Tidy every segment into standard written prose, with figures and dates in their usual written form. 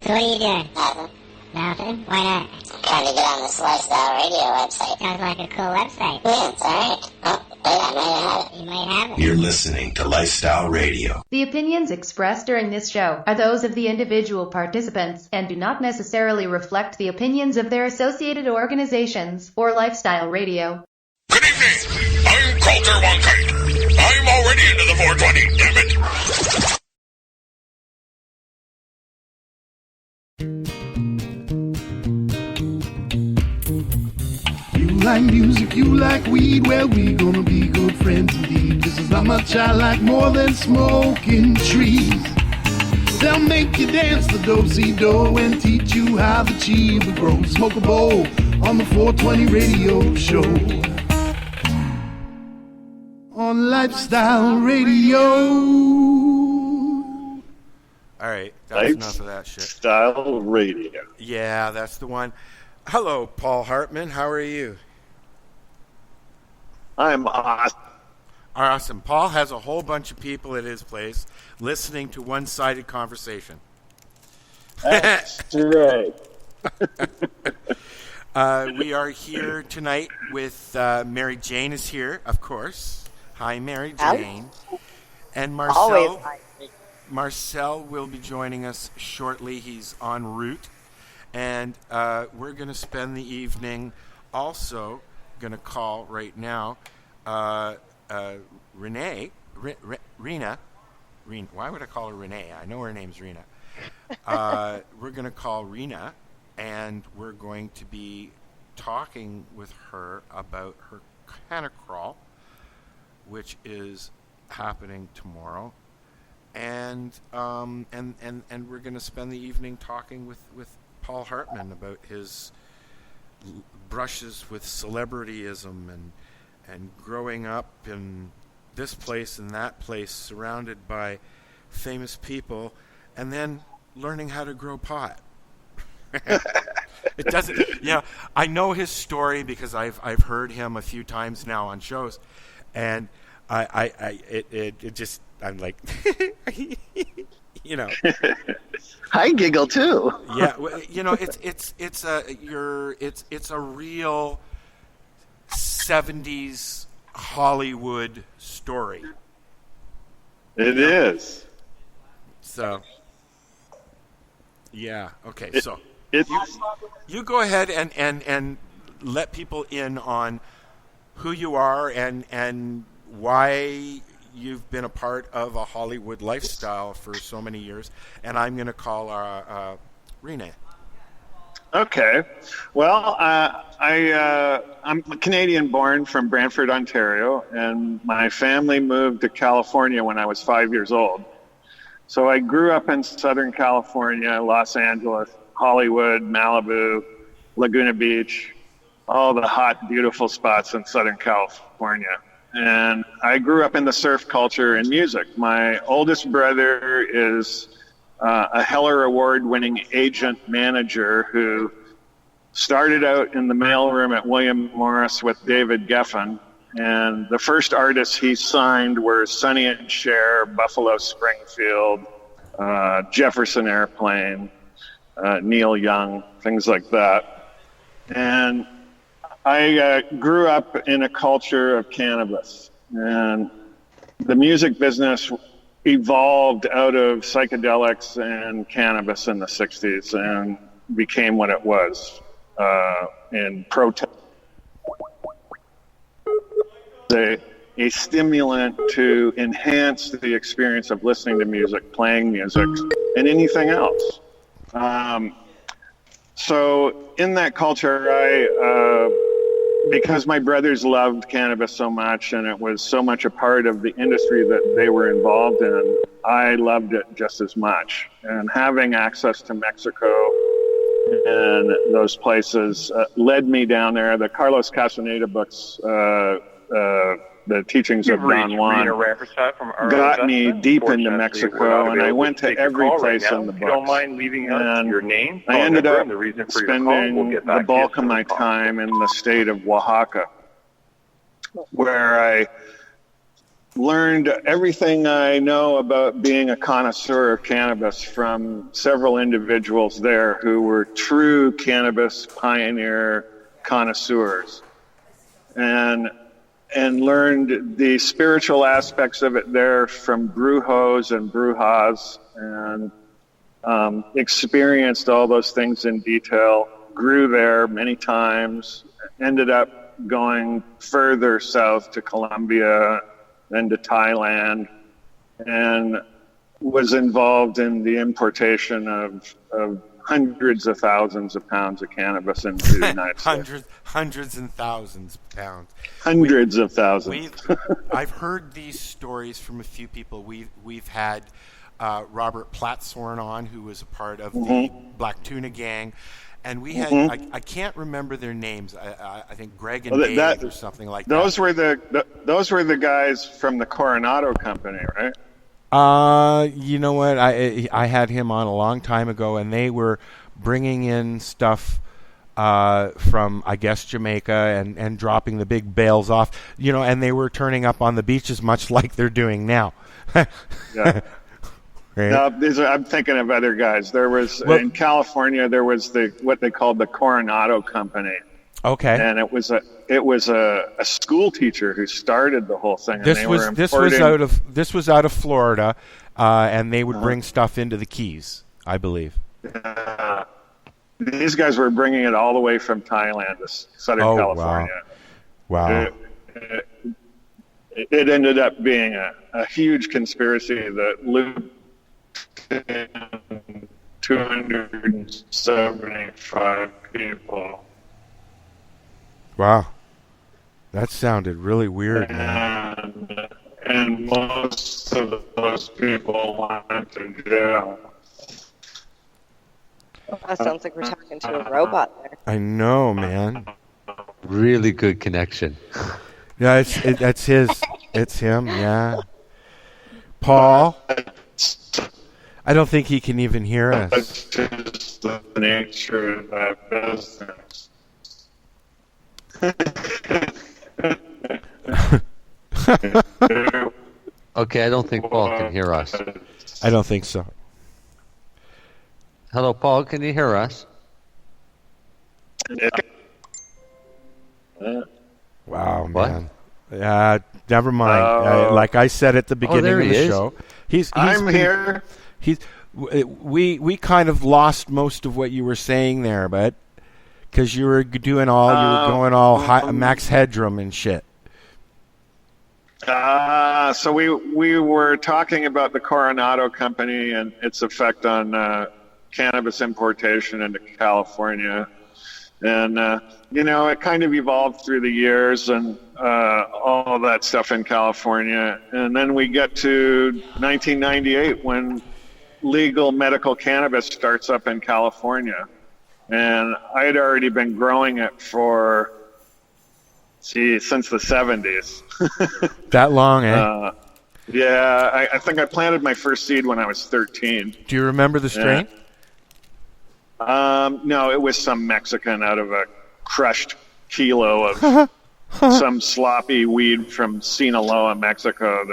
So what are you doing? Nothing. Nothing? Why not? I'm trying to get on this Lifestyle Radio website. Sounds like a cool website. Yeah, it's alright. Oh, yeah, I might have it. You might have it. You're listening to Lifestyle Radio. The opinions expressed during this show are those of the individual participants and do not necessarily reflect the opinions of their associated organizations or Lifestyle Radio. Good evening. I'm Coulter Wonkite. I'm already into the 420, damn it. You like music, you like weed, well, we gonna be good friends indeed. This is how much I like more than smoking trees. They'll make you dance the do-si-do and teach you how the chiba grows. Smoke a bowl on the 420 radio show. On Lifestyle Radio. All right, that's enough of that shit. Lifestyle Radio. Yeah, that's the one. Hello, Paul Hartmann. How are you? I'm awesome. Awesome. Paul has a whole bunch of people at his place listening to one-sided conversation. That's right. We are here tonight with Mary Jane is here, of course. Hi, Mary Jane. And Marcel will be joining us shortly. He's en route. And we're going to spend the evening also going to call right now Reena. Why would I call her Renee? I know her name's Reena. We're going to call Reena, and we're going to be talking with her about her CannaCrawl, which is happening tomorrow. And we're going to spend the evening talking with Paul Hartmann about his brushes with celebrityism and growing up in this place and that place surrounded by famous people and then learning how to grow pot. It doesn't, I know his story because I've heard him a few times now on shows, and it just, I'm like, I giggle too. Yeah, it's a real 70s Hollywood story. It is. So, yeah, okay. So you go ahead and let people in on who you are and why you've been a part of a Hollywood lifestyle for so many years, and I'm going to call Reena. Okay. Well, I'm Canadian-born from Brantford, Ontario, and my family moved to California when I was 5 years old. So I grew up in Southern California, Los Angeles, Hollywood, Malibu, Laguna Beach, all the hot, beautiful spots in Southern California. And I grew up in the surf culture and music. My oldest brother is a Heller Award-winning agent manager who started out in the mailroom at William Morris with David Geffen. And the first artists he signed were Sonny and Cher, Buffalo Springfield, Jefferson Airplane, Neil Young, things like that. And I grew up in a culture of cannabis, and the music business evolved out of psychedelics and cannabis in the 60s and became what it was in protest. A stimulant to enhance the experience of listening to music, playing music, and anything else. So in that culture, because my brothers loved cannabis so much and it was so much a part of the industry that they were involved in, I loved it just as much. And having access to Mexico and those places led me down there. The Carlos Castaneda books, the teachings of Don Juan, got me deep into Mexico, and I went to every place in the books. Don't mind leaving out your name, I ended up spending the bulk of my time in the state of Oaxaca, where I learned everything I know about being a connoisseur of cannabis from several individuals there who were true cannabis pioneer connoisseurs, and learned the spiritual aspects of it there from brujos and brujas, and experienced all those things in detail, grew there many times, ended up going further south to Colombia, then to Thailand, and was involved in the importation of hundreds of thousands of pounds of cannabis into the United States. Hundreds and thousands of pounds. Hundreds of thousands. I've heard these stories from a few people. We've had Robert Platshorn on, who was a part of the Black Tuna Gang. And we had, I can't remember their names. I think Greg and Dave or something like those that. Those were the guys from the Coronado Company, right? You know what? I had him on a long time ago, and they were bringing in stuff from, I guess, Jamaica and dropping the big bales off, and they were turning up on the beaches much like they're doing now. Yeah. Right. No, I'm thinking of other guys. There was in California. There was what they called the Coronado Company. Okay. And it was a school teacher who started the whole thing. This was out of Florida, and they would bring stuff into the Keys, I believe. These guys were bringing it all the way from Thailand to Southern California. Wow. It ended up being a huge conspiracy that looped 275 people. Wow. That sounded really weird, man. And most of those people went to jail. That sounds like we're talking to a robot there. I know, man. Really good connection. Yeah, that's his. It's him, yeah. Paul? I don't think he can even hear us. That's just the nature of that business. Okay, I don't think Paul can hear us. I don't think so. Hello, Paul, can you hear us? Wow, What? man. Never mind. Like I said at the beginning of the show, I'm here. We kind of lost most of what you were saying there, but because you were going all max headroom and shit. So we were talking about the Coronado Company and its effect on cannabis importation into California. And, it kind of evolved through the years and all that stuff in California. And then we get to 1998 when legal medical cannabis starts up in California. And I had already been growing it since the 70s. That long, eh? Yeah, I think I planted my first seed when I was 13. Do you remember the strain? No, it was some Mexican out of a crushed kilo of some sloppy weed from Sinaloa, Mexico.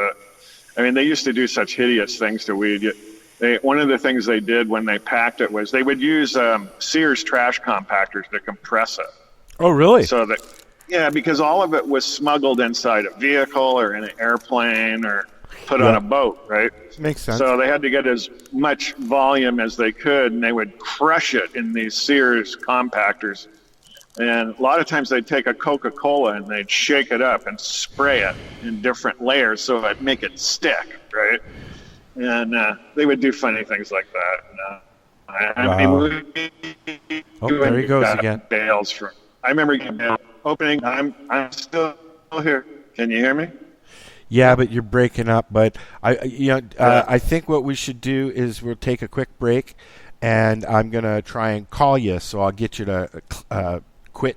They used to do such hideous things to weed. One of the things they did when they packed it was they would use Sears trash compactors to compress it. Oh, really? So that, because all of it was smuggled inside a vehicle or in an airplane or put on a boat, right? Makes sense. So they had to get as much volume as they could, and they would crush it in these Sears compactors. And a lot of times they'd take a Coca-Cola and they'd shake it up and spray it in different layers so it'd make it stick, right? And they would do funny things like that. There he goes again. Bales from. I remember getting opening. I'm still here. Can you hear me? Yeah, but you're breaking up. But I think what we should do is we'll take a quick break, and I'm gonna try and call you. So I'll get you to quit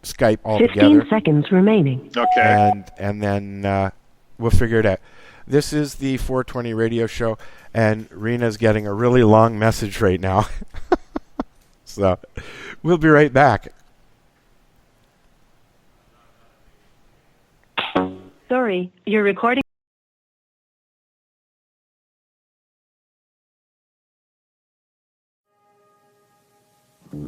Skype altogether. 15 seconds remaining. Okay. And then we'll figure it out. This is the 420 radio show, and Reena's getting a really long message right now. So we'll be right back. Sorry, you're recording. True.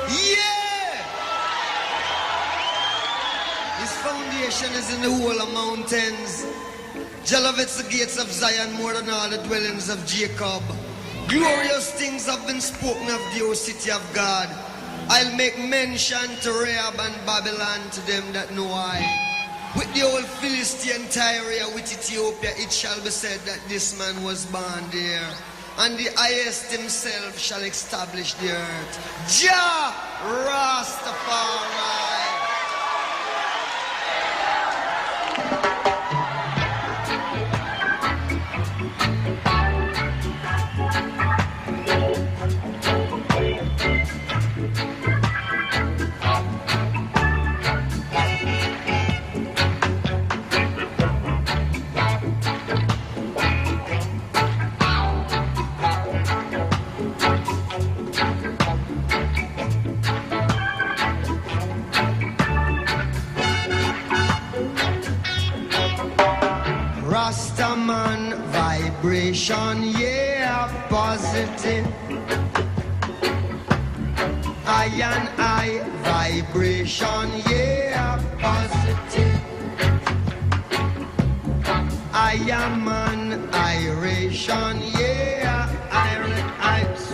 Yeah! His foundation is in the whole of mountains. Jehovah's the gates of Zion more than all the dwellings of Jacob. Glorious things have been spoken of the O city of God. I'll make mention to Rahab and Babylon to them that know I. With the old Philistine Tyre, with Ethiopia, it shall be said that this man was born there. And the highest himself shall establish the earth. Jah Rastafari. Rastaman vibration, yeah, positive. Iron eye vibration, yeah, positive. I am an iration, yeah, iron eyes.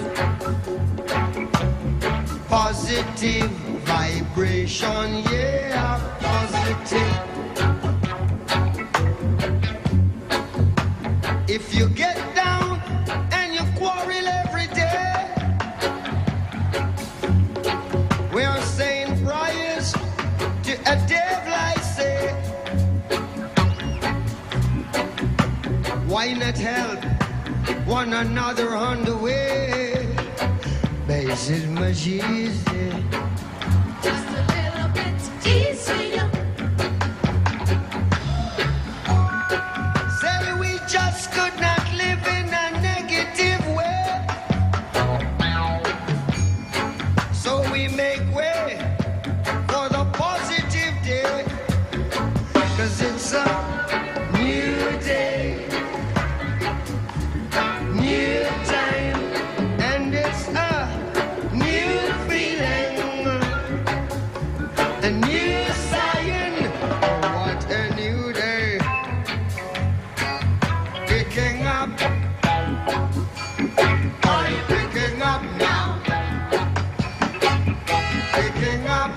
Positive vibration, yeah, positive. If you get down and you quarrel every day, we are saying prayers to a devil, I say. Why not help one another on the way? Basis my Jesus. Just a little bit easier. Say we just could not live in a negative way. So we make way for the positive day. 'Cause it's a new day, new time, and it's a new feeling, a new sign. What a new day. Picking up, are you picking up now? Picking up,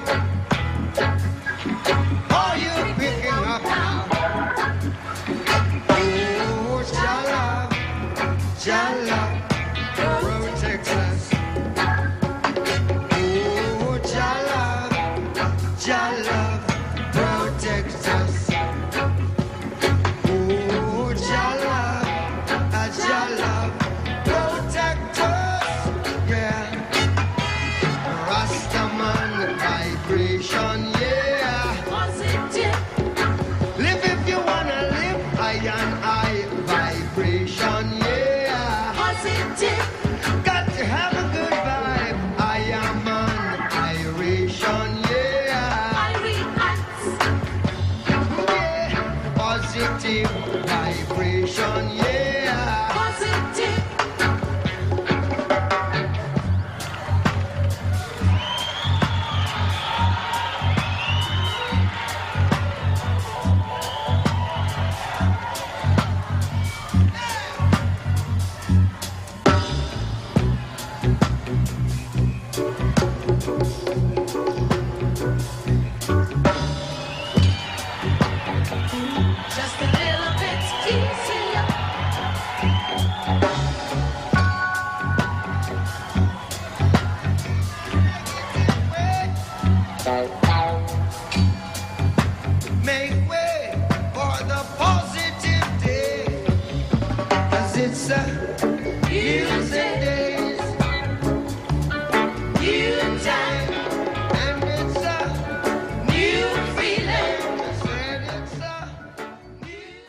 are you picking up now? Oh, Jala, protect us. Oh, Jala, protect us. Oh, Jala, protect us. Yeah. Rastaman vibration, yeah. Positive. Live if you wanna live. Iron eye vibration, yeah. Positive. Got to have a good vibe. I am an iration, yeah. Yeah. Positive vibration, yeah. Positive. Just a little bit easier. a music days, new time, and it's a new feeling. I said it's a new.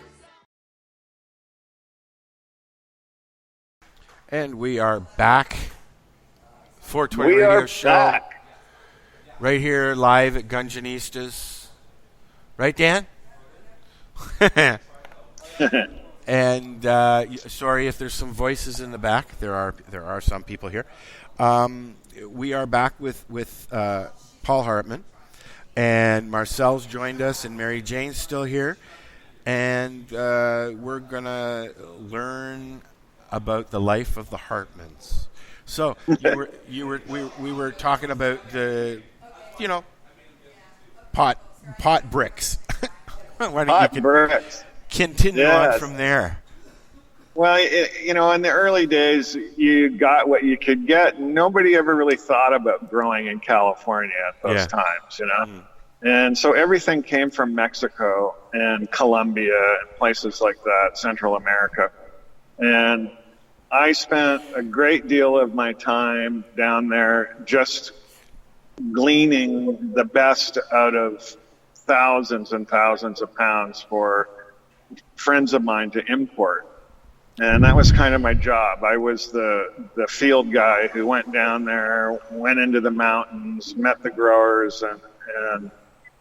And we are back. 420 We Radio are Show. back. Right here live at Gungeonistas. Right, Dan? And sorry if there's some voices in the back. There are some people here. We are back with Paul Hartmann. And Marcel's joined us, and Mary Jane's still here. And we're going to learn about the life of the Hartmans. So we were talking about the, pot bricks. Why don't you bricks. Continue on from there? Well, in the early days, you got what you could get. Nobody ever really thought about growing in California at those times, And so everything came from Mexico and Colombia and places like that, Central America. And I spent a great deal of my time down there just gleaning the best out of thousands and thousands of pounds for friends of mine to import. And that was kind of my job. I was the field guy who went down there, went into the mountains, met the growers, and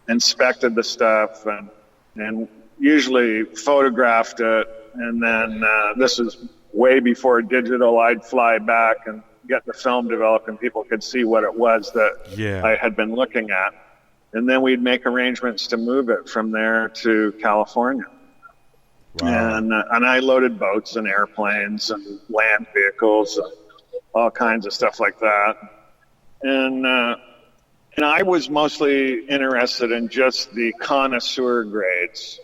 inspected the stuff, and usually photographed it. And then this is way before digital. I'd fly back and get the film developed, and people could see what it was that I had been looking at. And then we'd make arrangements to move it from there to California. Wow. And I loaded boats and airplanes and land vehicles and all kinds of stuff like that. And I was mostly interested in just the connoisseur grades,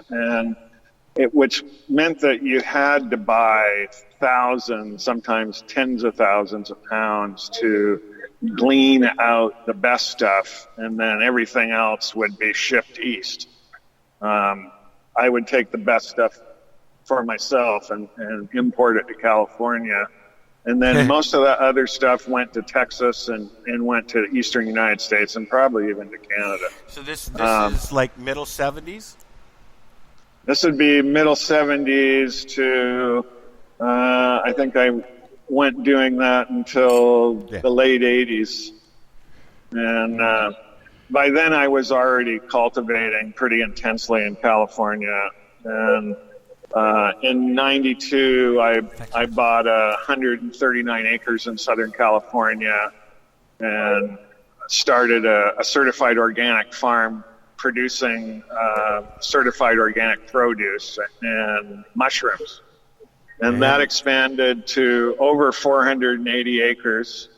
which meant that you had to buy thousands, sometimes tens of thousands of pounds to glean out the best stuff, and then everything else would be shipped east. I would take the best stuff for myself and import it to California. And then most of that other stuff went to Texas and went to the eastern United States and probably even to Canada. So this is like middle 70s? This would be middle 70s to, I think I went doing that until the late 80s. And by then I was already cultivating pretty intensely in California. And in 92, I bought 139 acres in Southern California and started a certified organic farm producing certified organic produce and mushrooms. And that expanded to over 480 acres.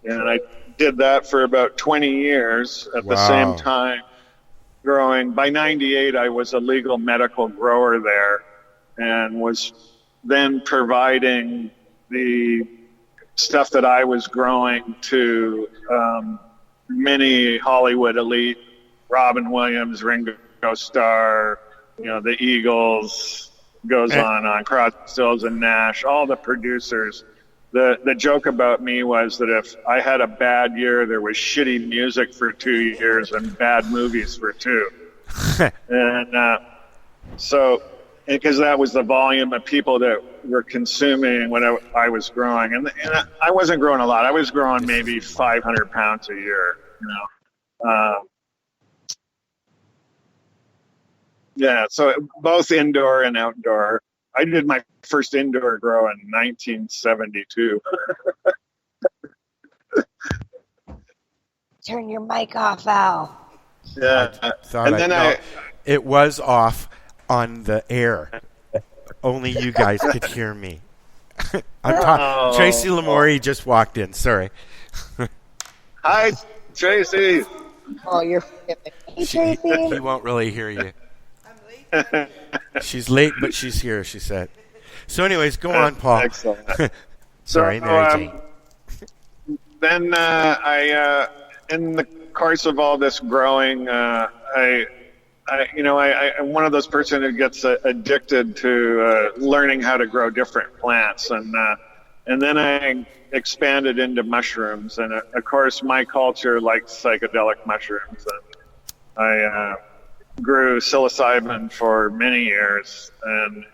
And I did that for about 20 years at the same time growing. By 98, I was a legal medical grower there and was then providing the stuff that I was growing to many Hollywood elite, Robin Williams, Ringo Starr, the Eagles, goes on, Crosby, Stills and Nash, all the producers. The joke about me was that if I had a bad year, there was shitty music for 2 years and bad movies for 2. And so, because that was the volume of people that were consuming when I was growing. And I wasn't growing a lot. I was growing maybe 500 pounds a year, so both indoor and outdoor. I did my first indoor grow in 1972. Turn your mic off, Al. Yeah. It was off on the air. Only you guys could hear me. Tracy Lamori just walked in. Sorry. Hi, Tracy. Oh, you're forgiving. Hey, Tracy. He won't really hear you. She's late, but she's here, she said. So anyways, go on, Paul. Excellent. Sorry, Mary Jane. Then I, in the course of all this growing, I I'm one of those person who gets addicted to learning how to grow different plants, and then I expanded into mushrooms, and of course my culture likes psychedelic mushrooms, and I grew psilocybin for many years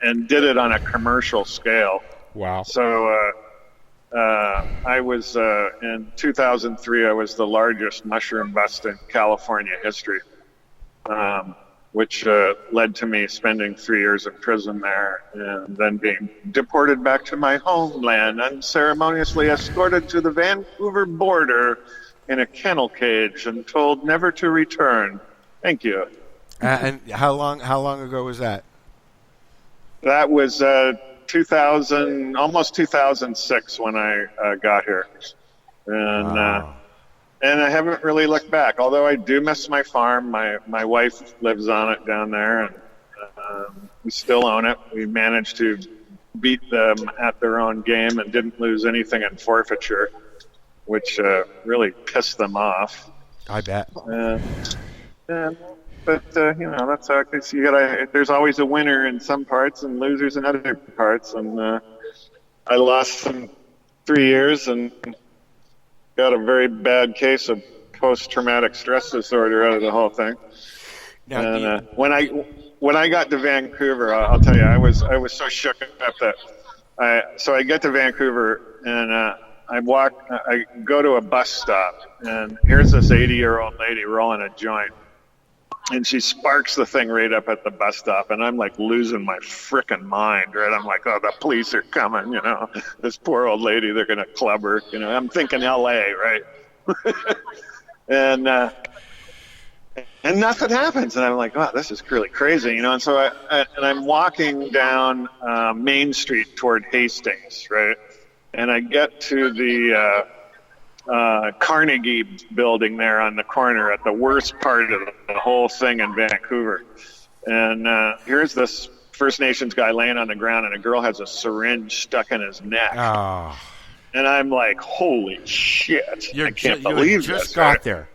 and did it on a commercial scale. Wow! So I was in 2003. I was the largest mushroom bust in California history. Which led to me spending 3 years in prison there and then being deported back to my homeland, unceremoniously escorted to the Vancouver border in a kennel cage and told never to return. Thank you. And how long ago was that? That was 2000, almost 2006 when I got here. And Wow. And I haven't really looked back, although I do miss my farm. My wife lives on it down there, and we still own it. We managed to beat them at their own game and didn't lose anything in forfeiture, which really pissed them off. I bet. But that's how it is. There's always a winner in some parts and losers in other parts. And I lost them 3 years and got a very bad case of post-traumatic stress disorder out of the whole thing. Now, And when I got to Vancouver, I'll tell you, I was so shook up that so I get to Vancouver and I go to a bus stop, and here's this 80-year-old lady rolling a joint, and she sparks the thing right up at the bus stop, and I'm like losing my frickin' mind, right? I'm like, oh, the police are coming, this poor old lady, they're gonna club her, I'm thinking LA, right? and nothing happens, and I'm like, wow, this is really crazy, and so I'm walking down Main Street toward Hastings, right? And I get to the Carnegie building there on the corner at the worst part of the whole thing in Vancouver. And here's this First Nations guy laying on the ground, and a girl has a syringe stuck in his neck. Oh. And I'm like, holy shit. I can't believe you this. just got there.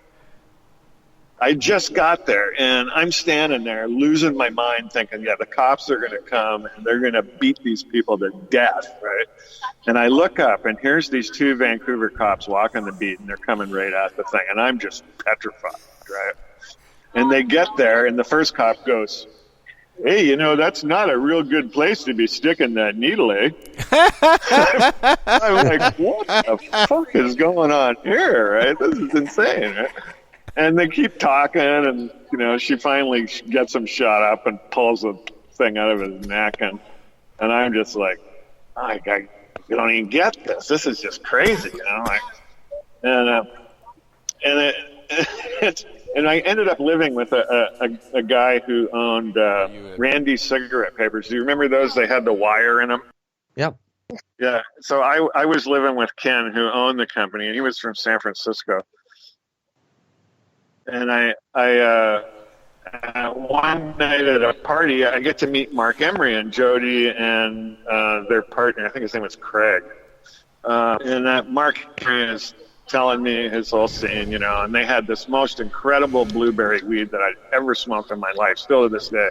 I just got there, and I'm standing there losing my mind thinking, yeah, the cops are going to come, and they're going to beat these people to death, right? And I look up, and here's these two Vancouver cops walking the beat, and they're coming right at the thing, and I'm just petrified, right? And they get there, and the first cop goes, hey, that's not a real good place to be sticking that needle, eh? I'm like, what the fuck is going on here, right? This is insane, right? And they keep talking, and, she finally gets him shot up and pulls the thing out of his neck, and I'm just like, you don't even get this. This is just crazy, and I ended up living with a guy who owned Randy cigarette papers. Do you remember those? They had the wire in them. Yep. Yeah. So I was living with Ken, who owned the company, and he was from San Francisco. And I one night at a party, I get to meet Mark Emery and Jody and their partner. I think his name was Craig. And that Mark Emery is telling me his whole scene, and they had this most incredible blueberry weed that I'd ever smoked in my life, still to this day.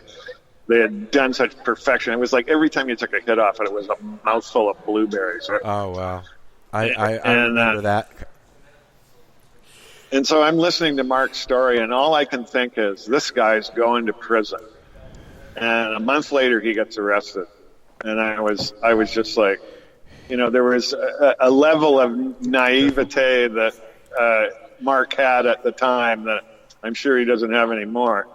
They had done such perfection. It was like every time you took a hit off it, it was a mouthful of blueberries. Right? Oh, wow. I remember that. And so I'm listening to Mark's story, and all I can think is, this guy's going to prison. And a month later, he gets arrested. And I was just like, there was a level of naivete that Mark had at the time that I'm sure he doesn't have anymore.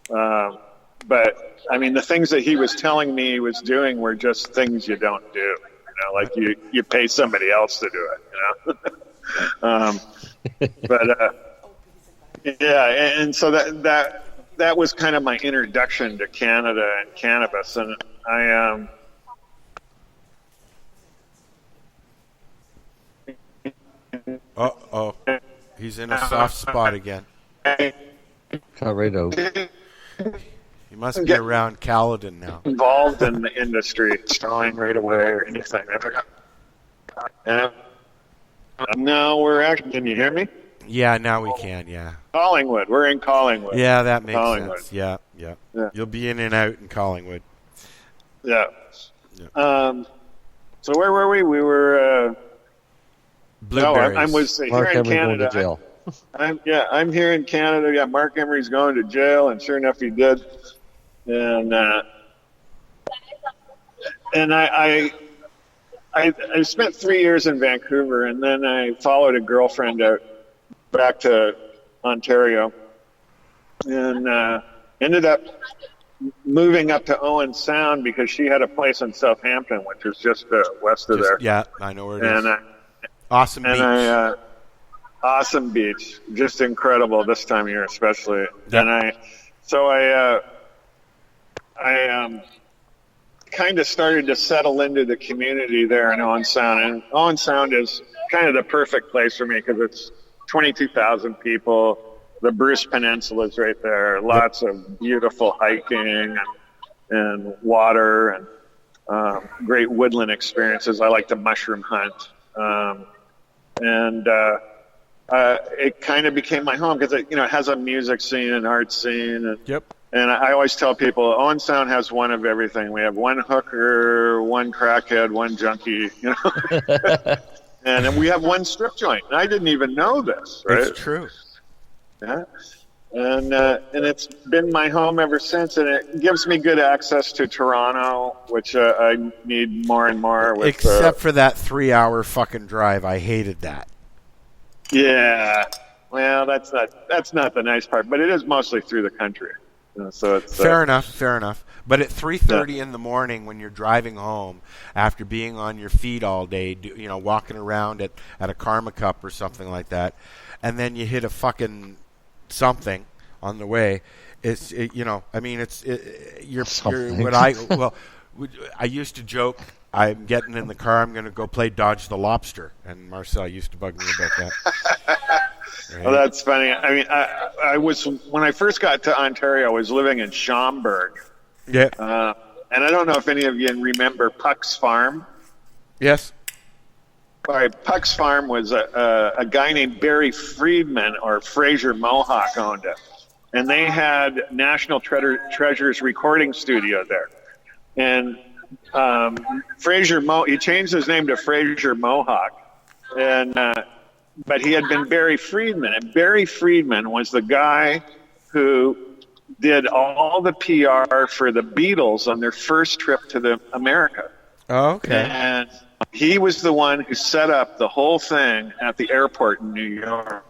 But, the things that he was telling me he was doing were just things you don't do. Like you pay somebody else to do it, yeah, and so that was kind of my introduction to Canada and cannabis, and I he's in a soft spot again. Corrado. He must be around Caledon now. Involved in the industry, selling right away or anything. No, we're actually. Can you hear me? Yeah, now we can, yeah. Collingwood. We're in Collingwood. Yeah, that makes Collingwood. sense. Yeah. You'll be in and out in Collingwood. Yeah. So where were we? We were... Blueberries. I was here Mark in Emery Canada. going to jail. I'm here in Canada. Yeah, Mark Emery's going to jail, and sure enough, he did. And I spent 3 years in Vancouver, and then I followed a girlfriend out back to Ontario, and ended up moving up to Owen Sound because she had a place in Southampton, which is just west of there. Yeah, I know where it is. Awesome beach. Awesome beach, just incredible this time of year, especially. Yep. And I kind of started to settle into the community there in Owen Sound, and Owen Sound is kind of the perfect place for me because it's 22,000 people. The Bruce Peninsula is right there. Lots of beautiful hiking and water and great woodland experiences. I like to mushroom hunt. It kind of became my home because it has a music scene and art scene. And, and I always tell people, Owen Sound has one of everything. We have one hooker, one crackhead, one junkie, and then we have one strip joint. And I didn't even know this, right? It's true. Yeah. And it's been my home ever since, and it gives me good access to Toronto, which I need more and more. Except for that 3-hour fucking drive, I hated that. Yeah, well, that's not the nice part, but it is mostly through the country. So it's fair enough. But at 3:30 in the morning, when you're driving home after being on your feet all day, walking around at a Karma Cup or something like that, and then you hit a fucking something on the way. I used to joke, I'm getting in the car, I'm going to go play Dodge the Lobster, and Marcel used to bug me about that. Right? Well, that's funny. I mean, I was, when I first got to Ontario, I was living in Schaumburg. Yeah. And I don't know if any of you remember Puck's Farm. Yes. All right, Puck's Farm was a guy named Barry Friedman, or Fraser Mohawk owned it. And they had National Treasures recording studio there. And he changed his name to Fraser Mohawk. And but he had been Barry Friedman. And Barry Friedman was the guy who did all the PR for the Beatles on their first trip to America. Oh, okay. And he was the one who set up the whole thing at the airport in New York,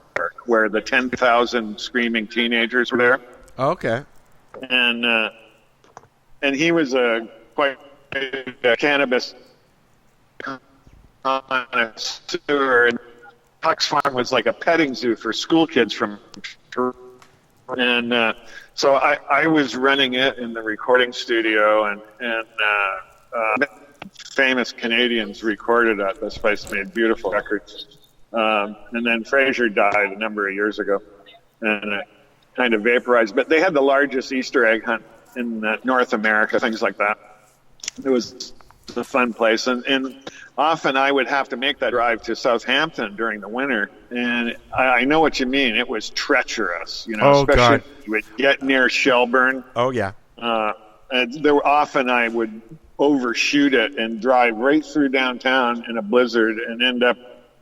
where the 10,000 screaming teenagers were there. Okay. And he was quite a cannabis connoisseur. And Puck's Farm was like a petting zoo for school kids from Toronto. And so I was running it in the recording studio, and famous Canadians recorded at this place, made beautiful records. And then Fraser died a number of years ago, and it kind of vaporized. But they had the largest Easter egg hunt in North America, things like that. It was a fun place. And often I would have to make that drive to Southampton during the winter. And I know what you mean. It was treacherous, especially God. You would get near Shelburne. Oh, yeah. And often I would overshoot it and drive right through downtown in a blizzard and end up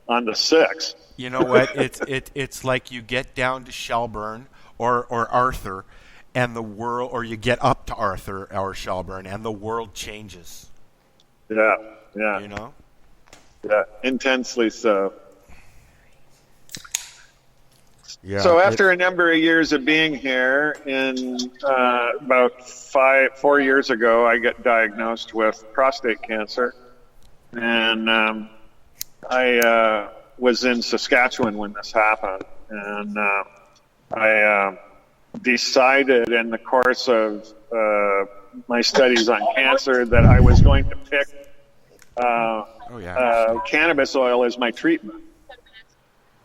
on the 6. You know what? It's like you get down to Shelburne or Arthur, and the world, or you get up to Arthur or Shelburne, and the world changes. Yeah. Yeah, intensely so. Yeah. So after a number of years of being here, about 4 years ago, I got diagnosed with prostate cancer, and I was in Saskatchewan when this happened, and I decided in the course of my studies on cancer that I was going to pick cannabis oil as my treatment.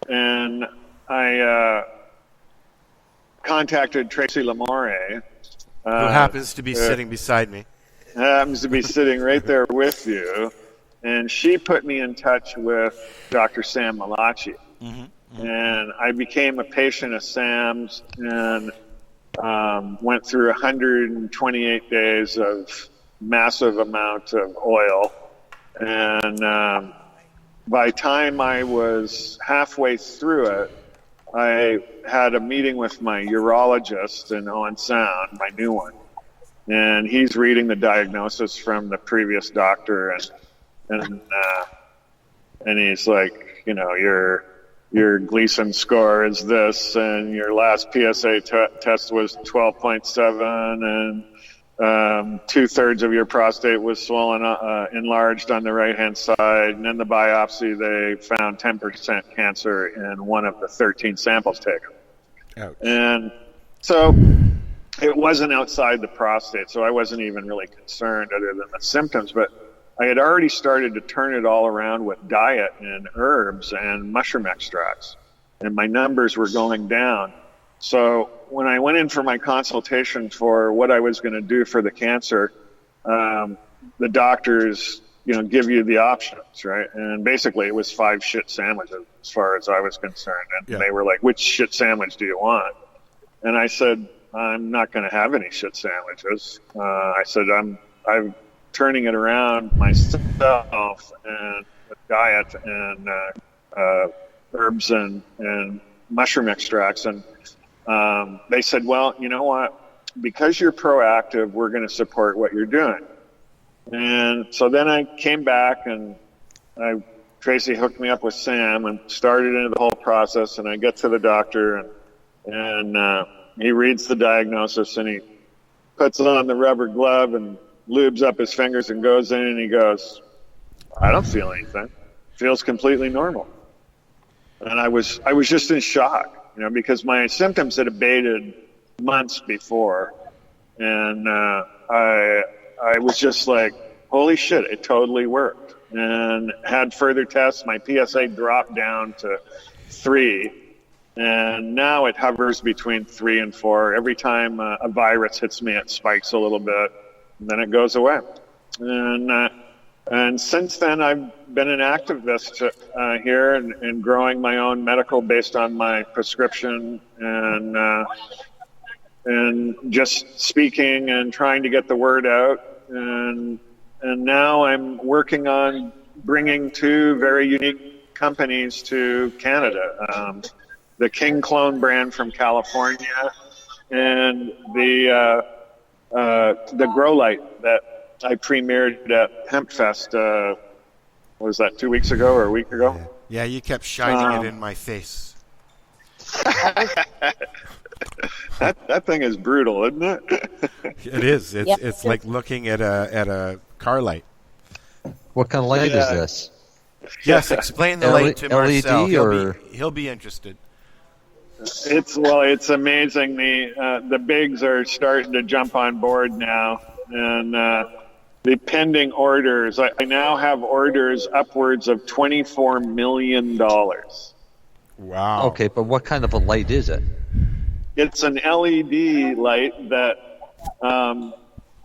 And I contacted Tracy Lamore, who happens to be sitting beside me. Happens to be sitting right there with you. And she put me in touch with Dr. Sam Malachi. Mm-hmm. And I became a patient of Sam's and went through 128 days of massive amount of oil. And by the time I was halfway through it, I had a meeting with my urologist in On Sound, my new one. And he's reading the diagnosis from the previous doctor, and he's like, you know, your Gleason score is this, and your last PSA test was 12.7, and 2/3 of your prostate was swollen, enlarged on the right-hand side, and in the biopsy they found 10% cancer in one of the 13 samples taken. Ouch. And so it wasn't outside the prostate, so I wasn't even really concerned other than the symptoms, but I had already started to turn it all around with diet and herbs and mushroom extracts, and my numbers were going down. So when I went in for my consultation for what I was going to do for the cancer, the doctors, you know, give you the options, right? And basically it was 5 shit sandwiches as far as I was concerned. And they were like, which shit sandwich do you want? And I said, I'm not going to have any shit sandwiches. I said, I'm turning it around myself, and with diet and herbs and mushroom extracts. And they said, well, you know what? Because you're proactive, we're going to support what you're doing. And so then I came back, and Tracy hooked me up with Sam and started into the whole process. And I get to the doctor, and he reads the diagnosis, and he puts on the rubber glove and lubes up his fingers and goes in, and he goes, I don't feel anything. Feels completely normal. And I was just in shock, you know, because my symptoms had abated months before, and I was just like, holy shit, it totally worked. And had further tests. My PSA dropped down to 3. And now it hovers between 3 and 4. Every time a virus hits me, it spikes a little bit, and then it goes away. And since then, I've been an activist here and growing my own medical based on my prescription, and just speaking and trying to get the word out. And now I'm working on bringing 2 very unique companies to Canada. The King Clone brand from California, and the Grow Light that I premiered at Hempfest. What was that, 2 weeks ago or a week ago? Yeah, you kept shining it in my face. That thing is brutal, isn't it? It is. It's like looking at a car light. What kind of light is this? Yes, explain the light to Marcel. LED He'll be interested. It's amazing. The bigs are starting to jump on board now, and the pending orders. I now have orders upwards of $24 million. Wow. Okay, but what kind of a light is it? It's an LED light that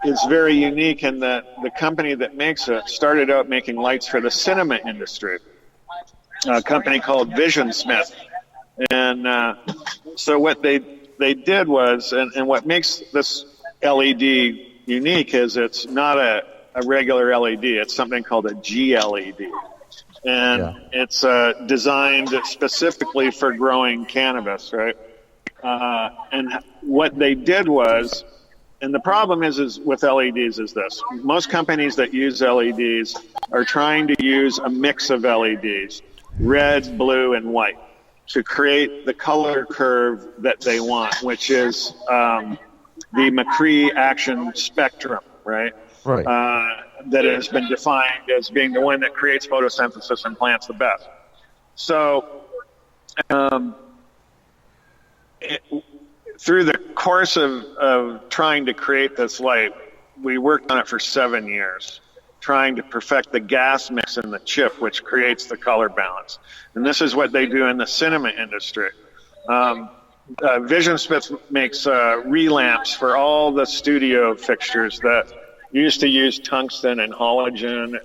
is very unique in that the company that makes it started out making lights for the cinema industry, a company called Visionsmith. And so what they did was, and what makes this LED unique is it's not a regular LED. It's something called a GLED. And it's designed specifically for growing cannabis, right? And what they did was, and the problem is with LEDs is this. Most companies that use LEDs are trying to use a mix of LEDs, red, blue, and white, to create the color curve that they want, which is the McCree action spectrum, right? Right. That has been defined as being the one that creates photosynthesis in plants the best. So through the course of trying to create this light, we worked on it for 7 years, trying to perfect the gas mix in the chip, which creates the color balance. And this is what they do in the cinema industry. Visionsmith makes relamps for all the studio fixtures that used to use tungsten and halogen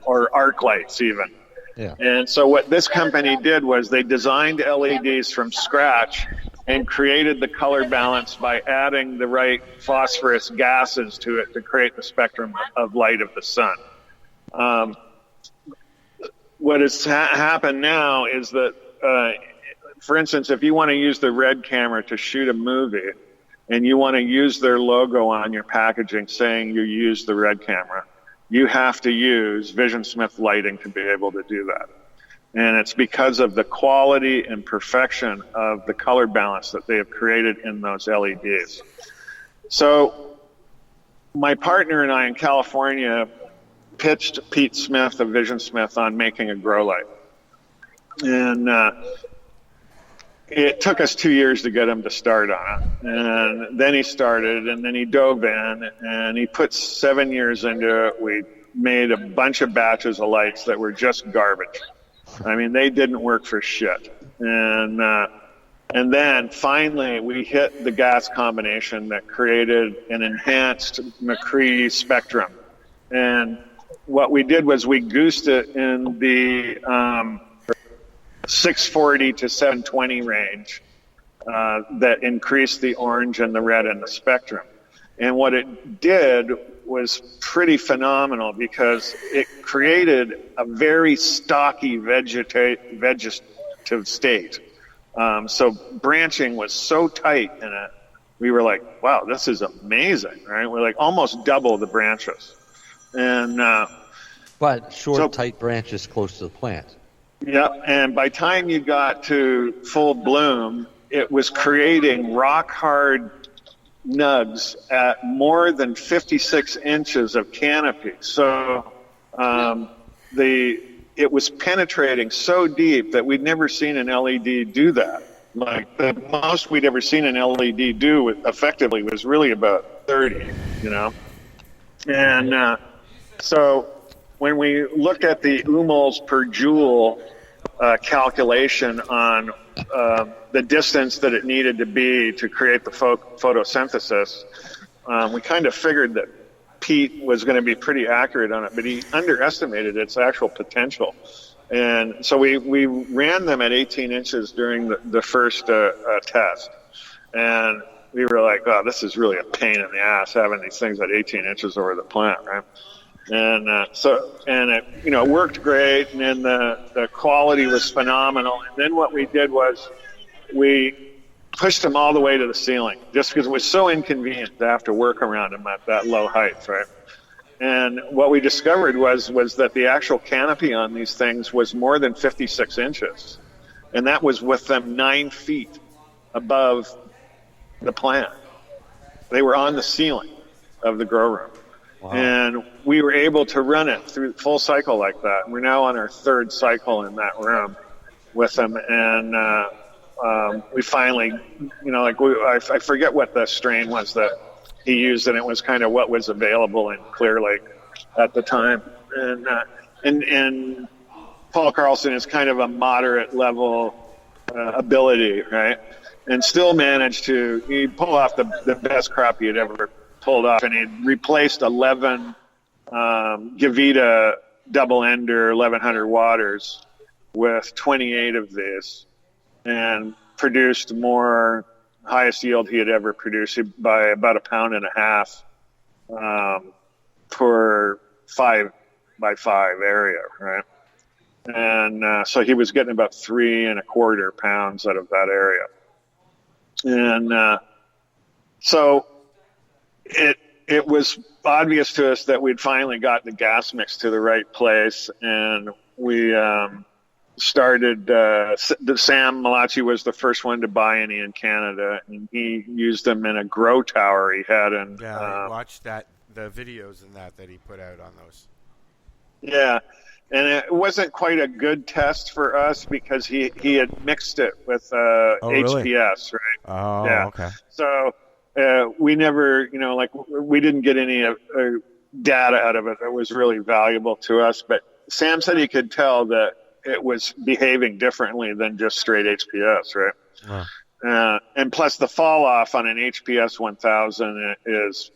or arc lights even. Yeah. And so what this company did was they designed LEDs from scratch and created the color balance by adding the right phosphorus gases to it to create the spectrum of light of the sun. What has happened now is that, for instance, if you want to use the Red camera to shoot a movie and you want to use their logo on your packaging saying you use the Red camera, you have to use Visionsmith lighting to be able to do that. And it's because of the quality and perfection of the color balance that they have created in those LEDs. So my partner and I in California pitched Pete Smith of Visionsmith on making a grow light. And it took us 2 years to get him to start on it. And then he started, and then he dove in, and he put 7 years into it. We made a bunch of batches of lights that were just garbage. I mean, they didn't work for shit. And then finally we hit the gas combination that created an enhanced McCree spectrum. And what we did was we goosed it in the 640 to 720 range that increased the orange and the red in the spectrum. And what it did was pretty phenomenal because it created a very stocky vegetative state. So branching was so tight in it, we were like, wow, this is amazing, right? We're like almost double the branches. And but short, tight branches close to the plant. Yeah, and by time you got to full bloom, it was creating rock-hard nugs at more than 56 inches of canopy. So it was penetrating so deep that we'd never seen an LED do that. Like the most we'd ever seen an LED do effectively was really about 30, you know. And so when we looked at the UMOLs per joule calculation on the distance that it needed to be to create the photosynthesis, we kind of figured that Pete was going to be pretty accurate on it, but he underestimated its actual potential. And so we ran them at 18 inches during the first test. And we were like, oh, this is really a pain in the ass having these things at 18 inches over the plant, right? And it worked great, and then the quality was phenomenal. And then what we did was we pushed them all the way to the ceiling, just because it was so inconvenient to have to work around them at that low height, right? And what we discovered was that the actual canopy on these things was more than 56 inches, and that was with them 9 feet above the plant. They were on the ceiling of the grow room. Wow. And we were able to run it through full cycle like that. We're now on our 3rd cycle in that room with them. And we finally, I forget what the strain was that he used, and it was kind of what was available in Clear Lake at the time. And Paul Carlson is kind of a moderate level ability, right? And still managed to pull off the best crop he had ever pulled off, and he replaced 11 Gavita double-ender 1100 waters with 28 of these, and produced more, highest yield he had ever produced by about 1.5 pounds per 5x5 area, right? And so he was getting about 3.25 pounds out of that area. And so it was obvious to us that we'd finally got the gas mix to the right place, and we started. Sam Malachi was the first one to buy any in Canada, and he used them in a grow tower he had. And I watched the videos and that he put out on those. Yeah, and it wasn't quite a good test for us because he had mixed it with HPS, right? Oh, yeah. Okay. So we never, we didn't get any data out of it that was really valuable to us. But Sam said he could tell that it was behaving differently than just straight HPS, right? Wow. And plus the fall off on an HPS 1000 is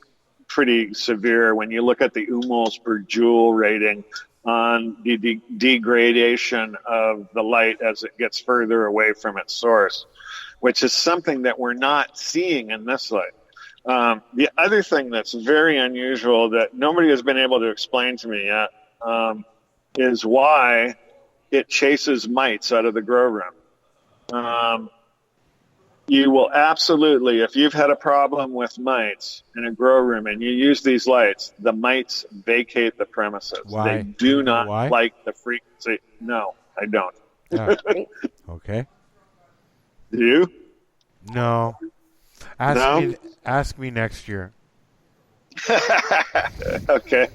pretty severe when you look at the UMOLs per joule rating on the degradation of the light as it gets further away from its source, which is something that we're not seeing in this light. The other thing that's very unusual that nobody has been able to explain to me yet is why it chases mites out of the grow room. You will absolutely, if you've had a problem with mites in a grow room and you use these lights, the mites vacate the premises. Why? They do not Why? like the frequency. No, I don't. Okay. Do you? No. Ask me next year. Okay.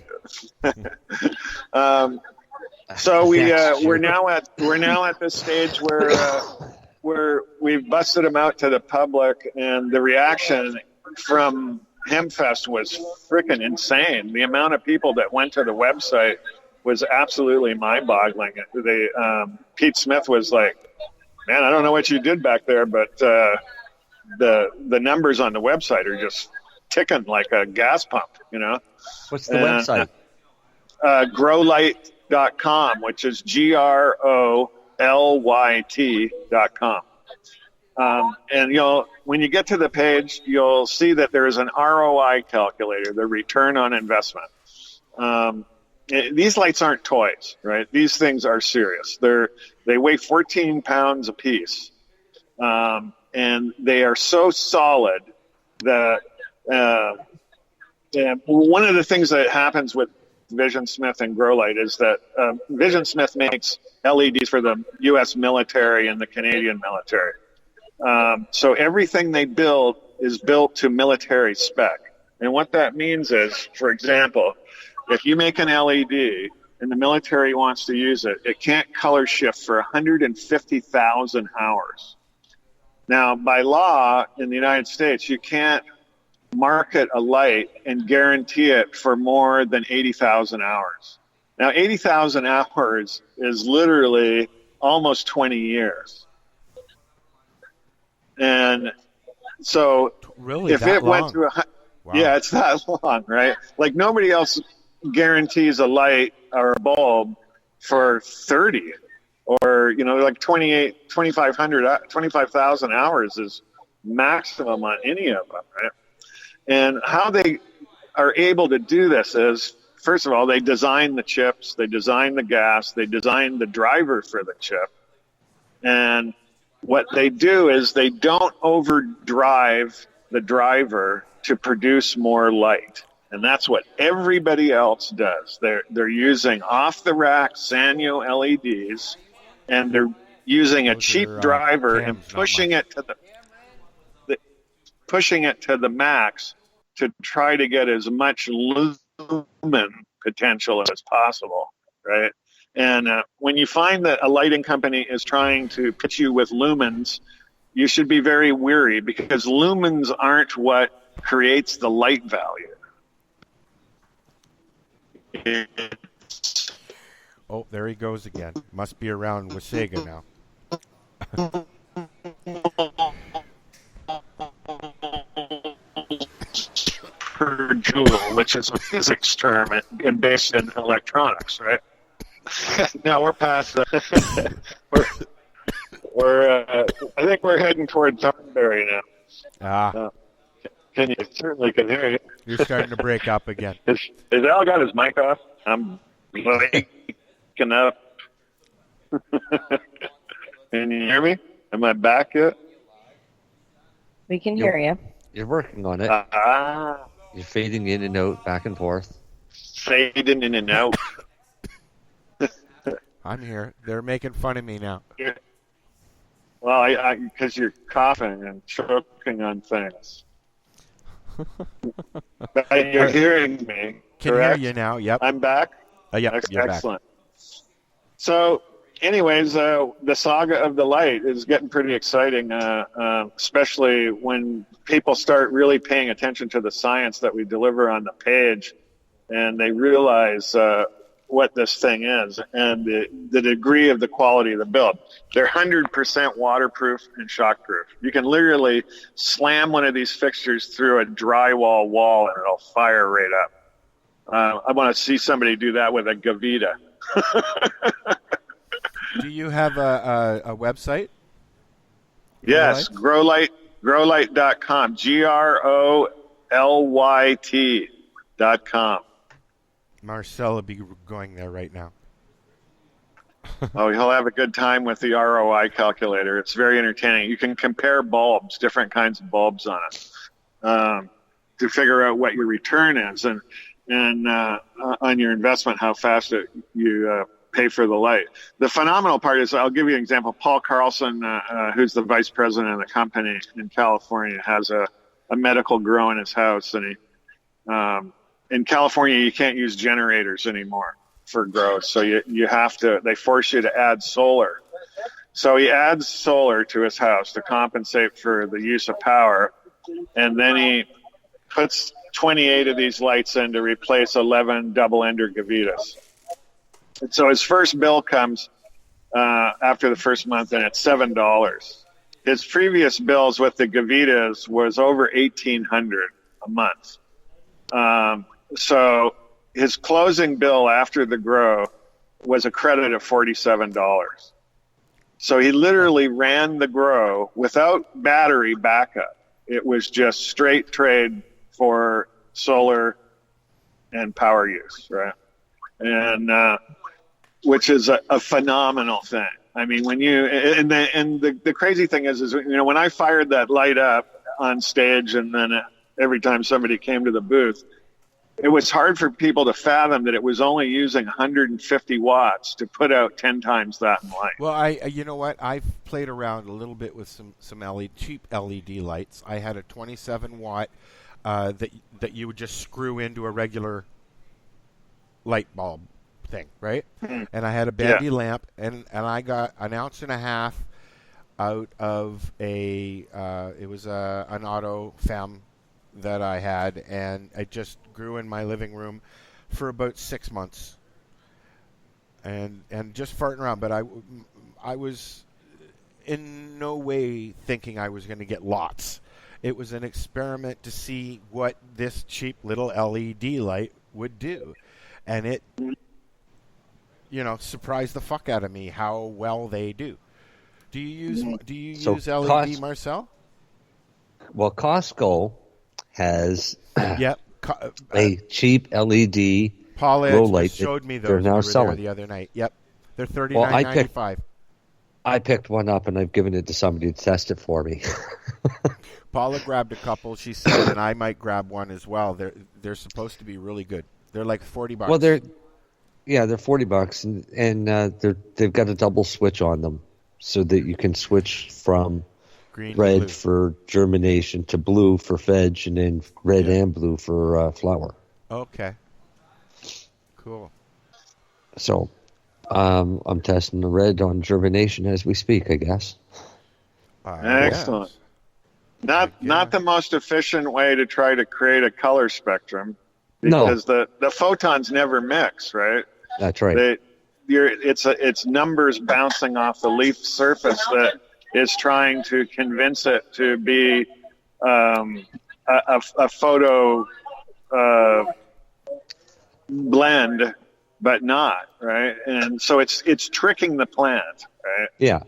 So we're now at this stage where we've busted them out to the public, and the reaction from HempFest was freaking insane. The amount of people that went to the website was absolutely mind-boggling. Pete Smith was like, "Man, I don't know what you did back there, but the numbers on the website are just ticking like a gas pump, you know." What's the website? Growlight.com, which is GROLYT.com. And when you get to the page, you'll see that there is an ROI calculator, the return on investment. These lights aren't toys, right? These things are serious. They weigh 14 pounds a piece. And they are so solid that one of the things that happens with Vision Smith and Growlight is that Vision Smith makes LEDs for the U.S. military and the Canadian military. So everything they build is built to military spec. And what that means is, for example, if you make an LED and the military wants to use it, it can't color shift for 150,000 hours. Now, by law in the United States, you can't market a light and guarantee it for more than 80,000 hours. Now, 80,000 hours is literally almost 20 years. And so really, if it went through wow. Yeah, it's that long, right? Like nobody else guarantees a light or a bulb for 30 or, like 25,000 hours is maximum on any of them, right? And how they are able to do this is, first of all, they design the chips, they design the gas, they design the driver for the chip. And what they do is they don't overdrive the driver to produce more light. And that's what everybody else does. They're using off-the-rack Sanyo LEDs, and they're using a cheap driver and pushing it to the max to try to get as much lumen potential as possible, right? And when you find that a lighting company is trying to pitch you with lumens, you should be very weary because lumens aren't what creates the light value. Oh, there he goes again. Must be around Wasaga now. Per joule, which is a physics term and based in electronics, right? Now we're past that. I think we're heading towards Thornberry now. Can you certainly can hear you? You're starting to break up again. Is Al got his mic off? I'm waking up. Can you hear me? Am I back yet? We can hear you. You're working on it. You're fading in and out, back and forth. Fading in and out. I'm here. They're making fun of me now. Well, because you're coughing and choking on things. But you're hearing me, Can correct? hear you now, yep. I'm back? Yep, you're excellent. So, anyways, the saga of the light is getting pretty exciting, especially when people start really paying attention to the science that we deliver on the page, and they realize what this thing is and the degree of the quality of the build. They're 100% waterproof and shockproof. You can literally slam one of these fixtures through a drywall wall and it'll fire right up. I want to see somebody do that with a Gavita. Do you have a website? Yes, growlight.com. GROLYT.com. Marcel will be going there right now. Oh, he'll have a good time with the ROI calculator. It's very entertaining. You can compare bulbs, different kinds of bulbs on it, to figure out what your return is and on your investment, how fast you pay for the light. The phenomenal part is, I'll give you an example. Paul Carlson, who's the vice president of the company in California, has a medical grow in his house, and he in California you can't use generators anymore for grows, so you have to. They force you to add solar. So he adds solar to his house to compensate for the use of power, and then he puts 28 of these lights in to replace 11 double-ender Gavitas. And so his first bill comes after the first month, and it's $7. His previous bills with the Gavitas was over $1,800 a month. So his closing bill after the grow was a credit of $47. So he literally ran the grow without battery backup. It was just straight trade for solar and power use, right? And which is a phenomenal thing. I mean, when you and the crazy thing is when I fired that light up on stage, and then every time somebody came to the booth, it was hard for people to fathom that it was only using 150 watts to put out 10 times that in light. Well, you know what? I've played around a little bit with some cheap LED lights. I had a 27 watt that you would just screw into a regular light bulb thing, right? And I had a bandy lamp, and I got an ounce and a half out of an auto femme that I had, and it just grew in my living room for about 6 months, and just farting around. But I was in no way thinking I was going to get lots. It was an experiment to see what this cheap little LED light would do, and it surprised the fuck out of me how well they do. Do you use LED, Marcel? Well, Costco has a cheap LED Paul grow light. Showed me those. They're now selling the other night. Yep, they're $39.95. I picked one up, and I've given it to somebody to test it for me. Paula grabbed a couple, she said, and I might grab one as well. They're supposed to be really good. They're like $40. Well, they're $40, and they've got a double switch on them, so that you can switch from green red for germination to blue for veg, and then red and blue for flower. Okay. Cool. So I'm testing the red on germination as we speak, I guess. Excellent. Not the most efficient way to try to create a color spectrum, because the photons never mix, right? That's right. It's numbers bouncing off the leaf surface that is trying to convince it to be a photo blend, but not, right? And so it's tricking the plant, right? Yeah.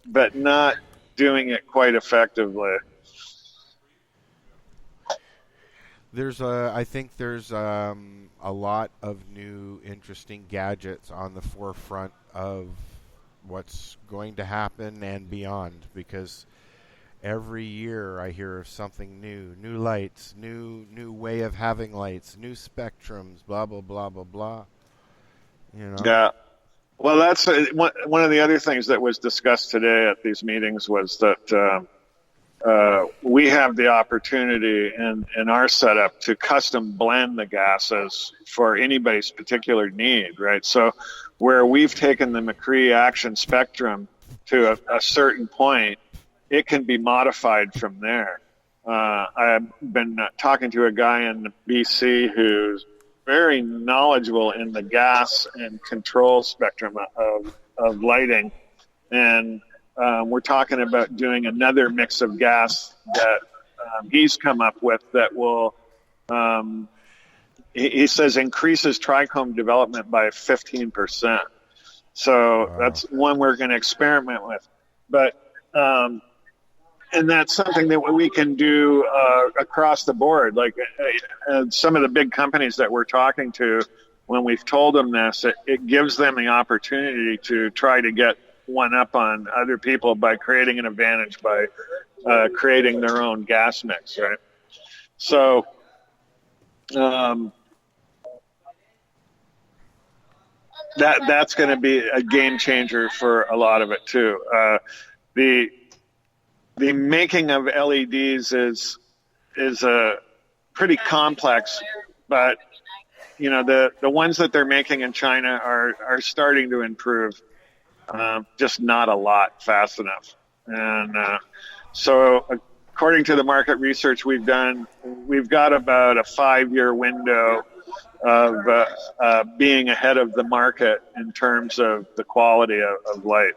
But not doing it quite effectively. I think there's a lot of new interesting gadgets on the forefront of what's going to happen and beyond, because every year I hear of something new lights, new way of having lights, new spectrums, blah blah blah blah blah. Yeah. Well, that's one of the other things that was discussed today at these meetings was that we have the opportunity in our setup to custom blend the gases for anybody's particular need, right? So where we've taken the McCree action spectrum to a certain point, it can be modified from there. I've been talking to a guy in BC who's very knowledgeable in the gas and control spectrum of lighting, and we're talking about doing another mix of gas that he's come up with that will he says increases trichome development by 15%. So that's one we're going to experiment with. But and that's something that we can do across the board. Like some of the big companies that we're talking to, when we've told them this, it gives them the opportunity to try to get one up on other people by creating an advantage by creating their own gas mix, right? So that's going to be a game changer for a lot of it too. The making of LEDs is pretty complex, but you know the ones that they're making in China are starting to improve, just not a lot fast enough. And so according to the market research we've done, we've got about a 5-year window of being ahead of the market in terms of the quality of light.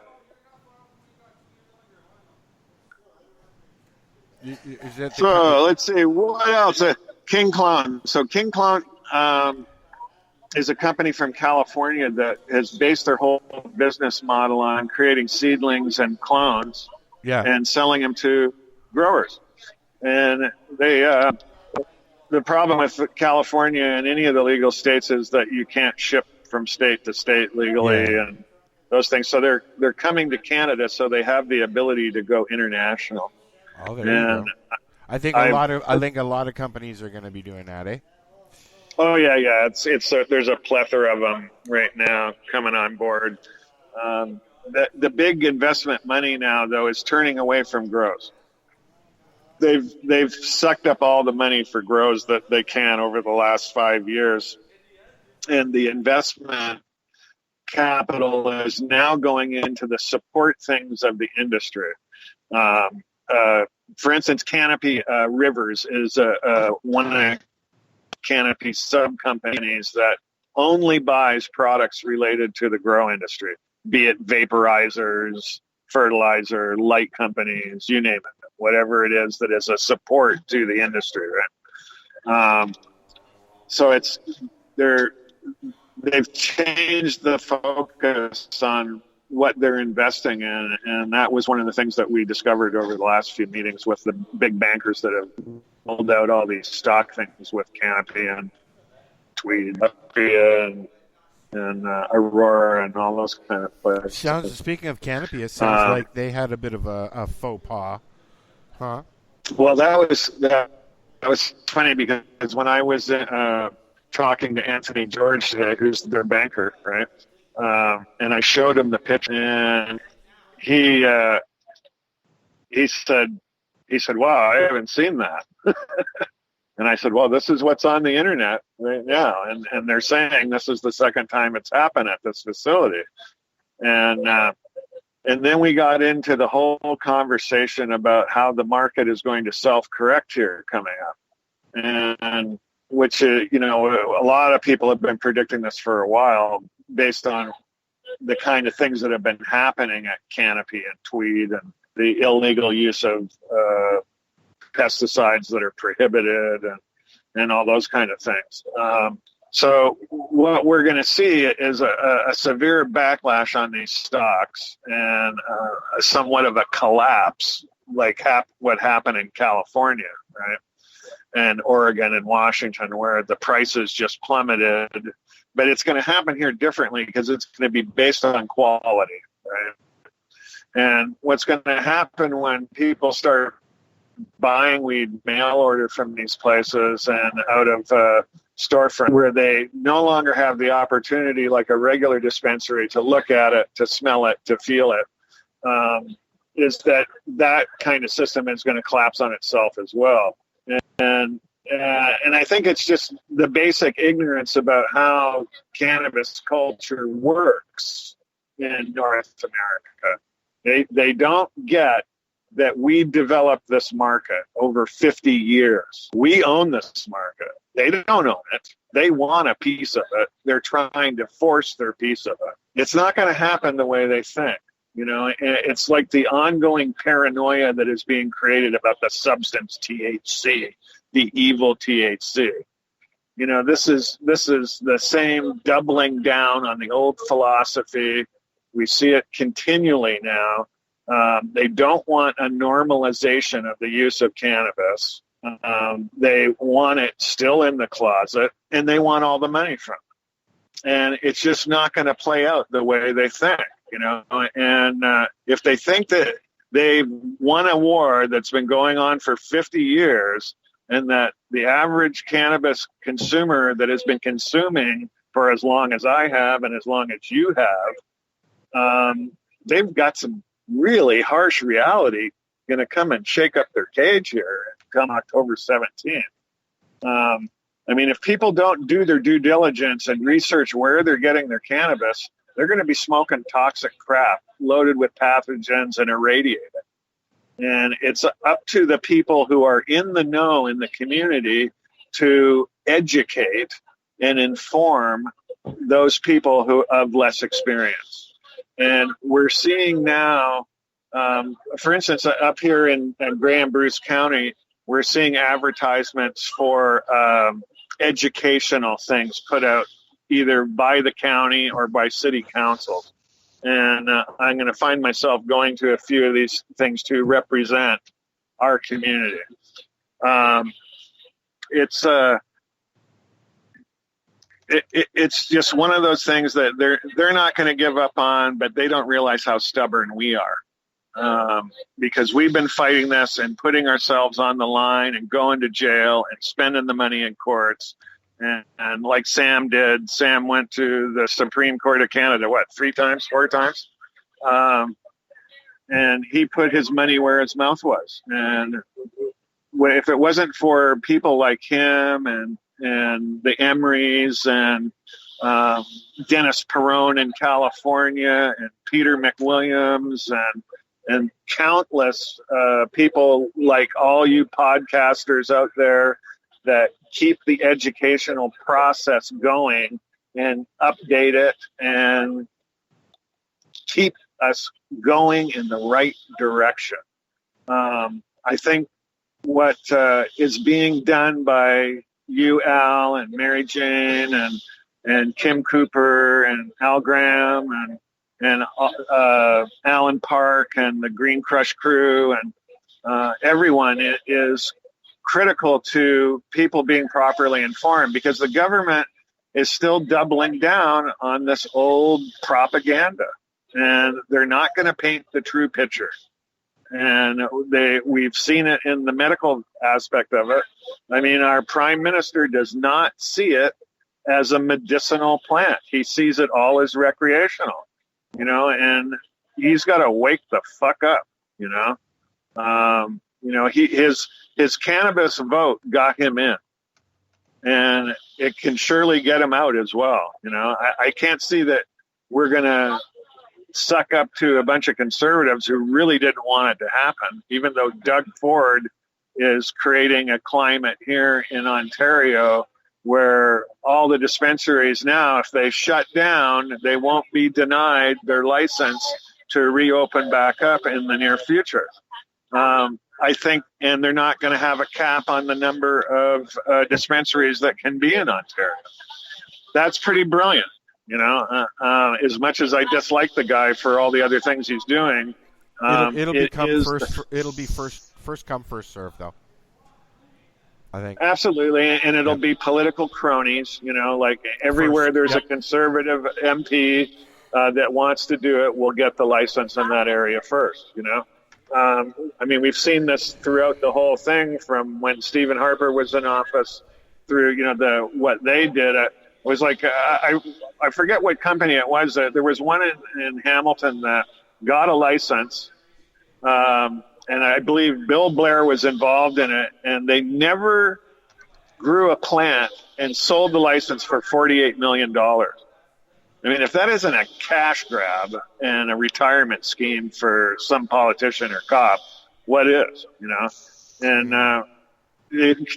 So let's see, what else? King Clone. So King Clone is a company from California that has based their whole business model on creating seedlings and clones and selling them to growers. And they the problem with California and any of the legal states is that you can't ship from state to state legally and those things. So they're coming to Canada, so they have the ability to go international. Oh, there you go. I think a lot of companies are going to be doing that, eh? Oh yeah. It's there's a plethora of them right now coming on board. The big investment money now though is turning away from grows. They've sucked up all the money for grows that they can over the last 5 years, and the investment capital is now going into the support things of the industry. For instance, Canopy Rivers is one of the Canopy sub-companies that only buys products related to the grow industry, be it vaporizers, fertilizer, light companies, you name it, whatever it is that is a support to the industry, right? So they've changed the focus on what they're investing in, and that was one of the things that we discovered over the last few meetings with the big bankers that have rolled out all these stock things with Canopy and Tweed and Aurora and all those kind of places. Speaking of Canopy, it sounds like they had a bit of a faux pas, huh? Well, that was funny because when I was talking to Anthony George today, who's their banker, right? And I showed him the picture, and he said, "Wow, I haven't seen that." And I said, "Well, this is what's on the internet right now, and they're saying this is the second time it's happened at this facility." And then we got into the whole conversation about how the market is going to self-correct here coming up, and which a lot of people have been predicting this for a while, based on the kind of things that have been happening at Canopy and Tweed and the illegal use of pesticides that are prohibited and all those kind of things. So what we're going to see is a severe backlash on these stocks and somewhat of a collapse, like what happened in California, right? And Oregon and Washington, where the prices just plummeted. But it's going to happen here differently because it's going to be based on quality, right? And what's going to happen when people start buying weed mail order from these places and out of storefront, where they no longer have the opportunity like a regular dispensary to look at it, to smell it, to feel it, is that kind of system is going to collapse on itself as well. And I think it's just the basic ignorance about how cannabis culture works in North America. They don't get that we developed this market over 50 years. We own this market. They don't own it. They want a piece of it. They're trying to force their piece of it. It's not going to happen the way they think. You know, it's like the ongoing paranoia that is being created about the substance THC, the evil THC. This is the same doubling down on the old philosophy. We see it continually now. They don't want a normalization of the use of cannabis. They want it still in the closet, and they want all the money from it. And it's just not going to play out the way they think, And if they think that they've won a war that's been going on for 50 years, and that the average cannabis consumer that has been consuming for as long as I have and as long as you have, they've got some really harsh reality going to come and shake up their cage here come October 17th. If people don't do their due diligence and research where they're getting their cannabis, they're going to be smoking toxic crap loaded with pathogens and irradiated. And it's up to the people who are in the know in the community to educate and inform those people who have less experience. And we're seeing now, for instance, up here in Graham Bruce County, we're seeing advertisements for educational things put out either by the county or by city councils. And I'm going to find myself going to a few of these things to represent our community. It's just one of those things that they're not going to give up on, but they don't realize how stubborn we are. Because we've been fighting this and putting ourselves on the line and going to jail and spending the money in courts. And like Sam did, Sam went to the Supreme Court of Canada, 4 times? And he put his money where his mouth was. And if it wasn't for people like him and the Emrys and Dennis Perrone in California and Peter McWilliams and countless people like all you podcasters out there that keep the educational process going and update it and keep us going in the right direction. I think what is being done by you, Al, and Mary Jane and Kim Cooper and Al Graham and Alan Park and the Green Crush crew and everyone is critical to people being properly informed, because the government is still doubling down on this old propaganda, and they're not going to paint the true picture. And we've seen it in the medical aspect of it. Our prime minister does not see it as a medicinal plant. He sees it all as recreational, and he's got to wake the fuck up, his cannabis vote got him in, and it can surely get him out as well. I can't see that we're going to suck up to a bunch of conservatives who really didn't want it to happen, even though Doug Ford is creating a climate here in Ontario where all the dispensaries now, if they shut down, they won't be denied their license to reopen back up in the near future. I think, and they're not going to have a cap on the number of dispensaries that can be in Ontario. That's pretty brilliant, as much as I dislike the guy for all the other things he's doing. It'll be first come, first serve, though. I think absolutely, and it'll be political cronies. Like everywhere there's a conservative MP that wants to do it, will get the license in that area first. We've seen this throughout the whole thing, from when Stephen Harper was in office through, what they did. It was like, I forget what company it was. There was one in Hamilton that got a license, and I believe Bill Blair was involved in it, and they never grew a plant and sold the license for $48 million. If that isn't a cash grab and a retirement scheme for some politician or cop, what is, And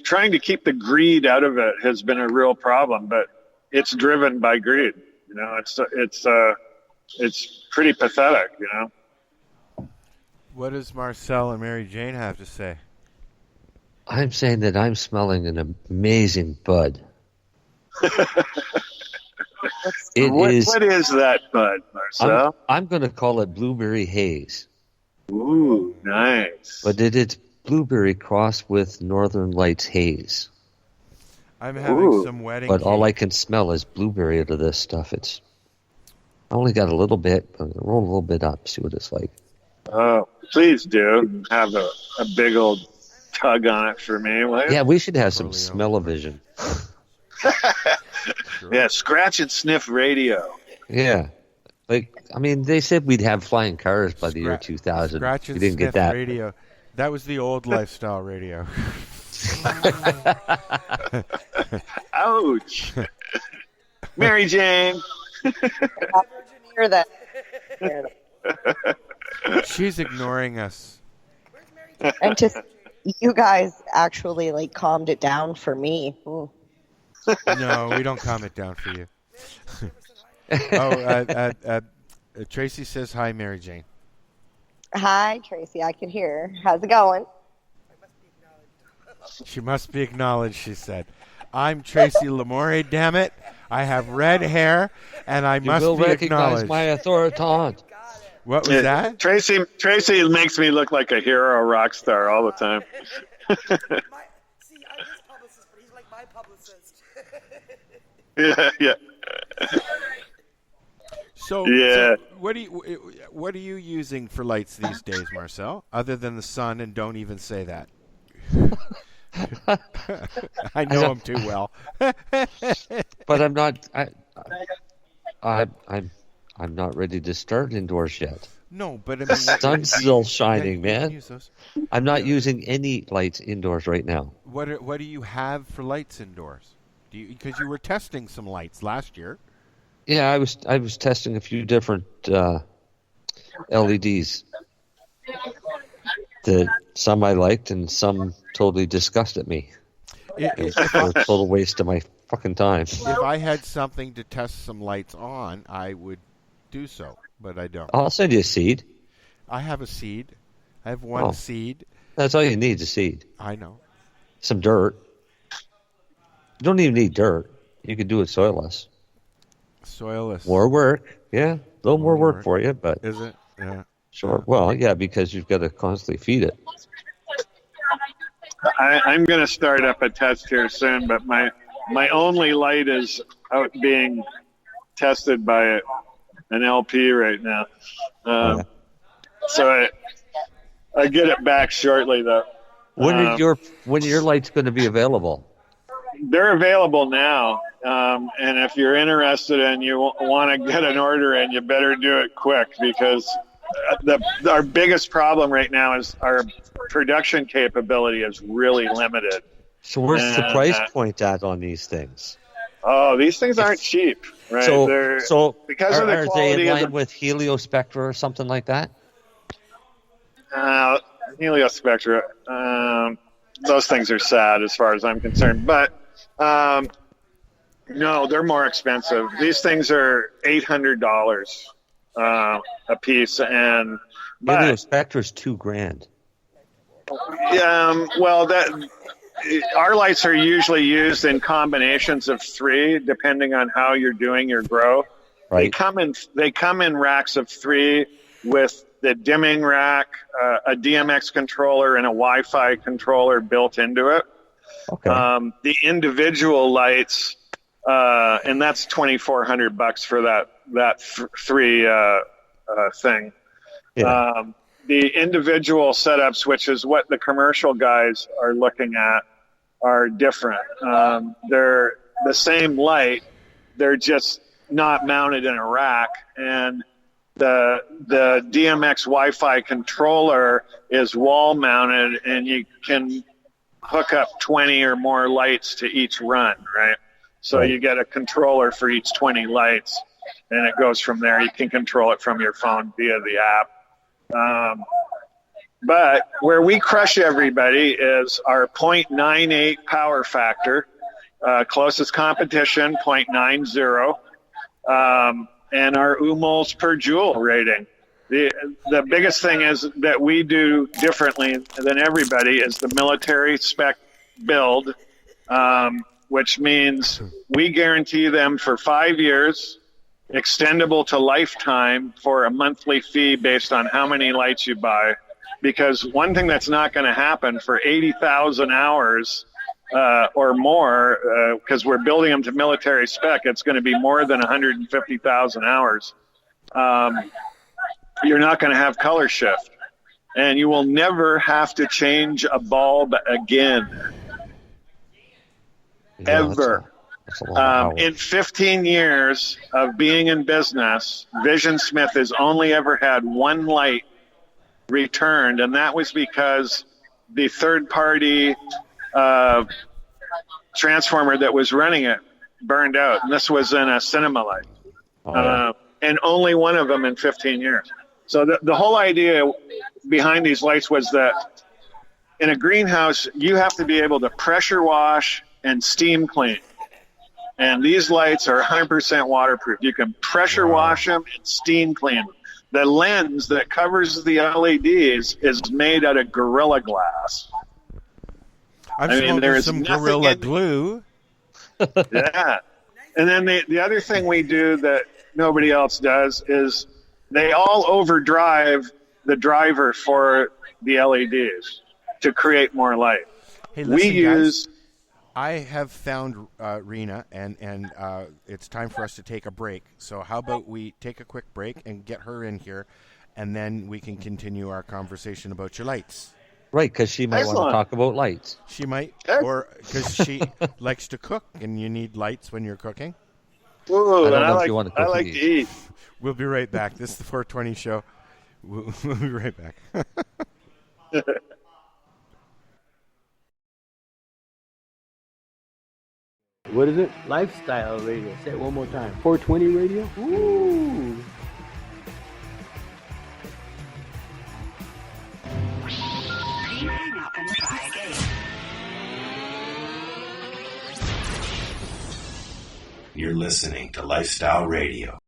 trying to keep the greed out of it has been a real problem, but it's driven by greed. It's pretty pathetic, What does Marcel and Mary Jane have to say? I'm saying that I'm smelling an amazing bud. What is that bud, Marcel? I'm going to call it blueberry haze. Ooh, nice. But it's blueberry crossed with Northern Lights haze. I'm having some wedding But cake. all I can smell is blueberry out of this stuff. I only got a little bit. I'm going to roll a little bit up, see what it's like. Oh, please do. Have a big old tug on it for me. Yeah, we should have some smell-o-vision. Yeah, scratch and sniff radio. Yeah. They said we'd have flying cars by the year 2000. Scratch and we didn't sniff get that. radio. That was the old lifestyle radio. Ouch. Mary Jane. Hear that. She's ignoring us. And just you guys actually calmed it down for me. No, we don't calm it down for you. Tracy says hi, Mary Jane. Hi, Tracy. I can hear. How's it going? She must be acknowledged, she said. I'm Tracy Lamore, damn it. I have red hair, and I must will be recognize acknowledged. my authority. What was that? Tracy makes me look like a hero rock star all the time. I'm his publicist, but he's like my publicist. Yeah. So what are you using for lights these days, Marcel? Other than the sun, and don't even say that. I know him too well. But I'm not. I'm not ready to start indoors yet. No, but the sun's still shining, man. I'm not using any lights indoors right now. What do you have for lights indoors? Because you were testing some lights last year. Yeah, I was testing a few different LEDs. Some I liked and some totally disgusted me. It was a total waste of my fucking time. If I had something to test some lights on, I would do so, but I don't. I'll send you a seed. I have a seed. I have one seed. That's all you need is a seed. I know. Some dirt. You don't even need dirt. You can do it soilless. Soilless. More work. Yeah. A little more work for you, but... Is it? Yeah. Sure. Well, yeah, because you've got to constantly feed it. I'm going to start up a test here soon, but my only light is out being tested by an LP right now. So I get it back shortly, though. When are your lights going to be available? They're available now, and if you're interested and you want to get an order in, you better do it quick because our biggest problem right now is our production capability is really limited. So where's the price point at on these things? Oh, these things aren't cheap, right? So because of the are quality they in line of with Heliospectra or something like that? Heliospectra, those things are sad as far as I'm concerned. But no, they're more expensive. These things are $800 a piece, and Heliospectra's $2,000. Well, our lights are usually used in combinations of 3, depending on how you're doing your grow. Right. They come in racks of 3 with the dimming rack, a DMX controller, and a Wi-Fi controller built into it. Okay. The individual lights, and that's $2,400 for that 3 thing. Yeah. The individual setups, which is what the commercial guys are looking at, are different. They're the same light, they're just not mounted in a rack, and the DMX Wi-Fi controller is wall mounted, and you can hook up 20 or more lights to each run, right? So you get a controller for each 20 lights, and it goes from there. You can control it from your phone via the app. But where we crush everybody is our 0.98 power factor, closest competition, 0.90, and our UMOLs per joule rating. The biggest thing is that we do differently than everybody is the military spec build, which means we guarantee them for 5 years, extendable to lifetime for a monthly fee based on how many lights you buy. Because one thing that's not going to happen for 80,000 hours or more, because we're building them to military spec, it's going to be more than 150,000 hours. You're not going to have color shift. And you will never have to change a bulb again. Yeah, Ever. That's a lot of hours. In 15 years of being in business, Vision Smith has only ever had one light returned, and that was because the third-party transformer that was running it burned out. And this was in a cinema light. And only one of them in 15 years. So the whole idea behind these lights was that in a greenhouse, you have to be able to pressure wash and steam clean. And these lights are 100% waterproof. You can pressure wash them and steam clean them. The lens that covers the LEDs is made out of Gorilla Glass. I've smoked some Gorilla Glue. Yeah. And then the other thing we do that nobody else does is they all overdrive the driver for the LEDs to create more light. Hey, listen, guys, I have found Reena, and it's time for us to take a break. So how about we take a quick break and get her in here, and then we can continue our conversation about your lights. Right, because she might want to talk about lights. She might, or because she likes to cook, and you need lights when you're cooking. Ooh, I don't know if you want to cook. I like to eat. We'll be right back. This is the 420 show. We'll be right back. What is it? Lifestyle radio. Say it one more time. 420 radio? Ooh. Hang up and try again. You're listening to Lifestyle Radio.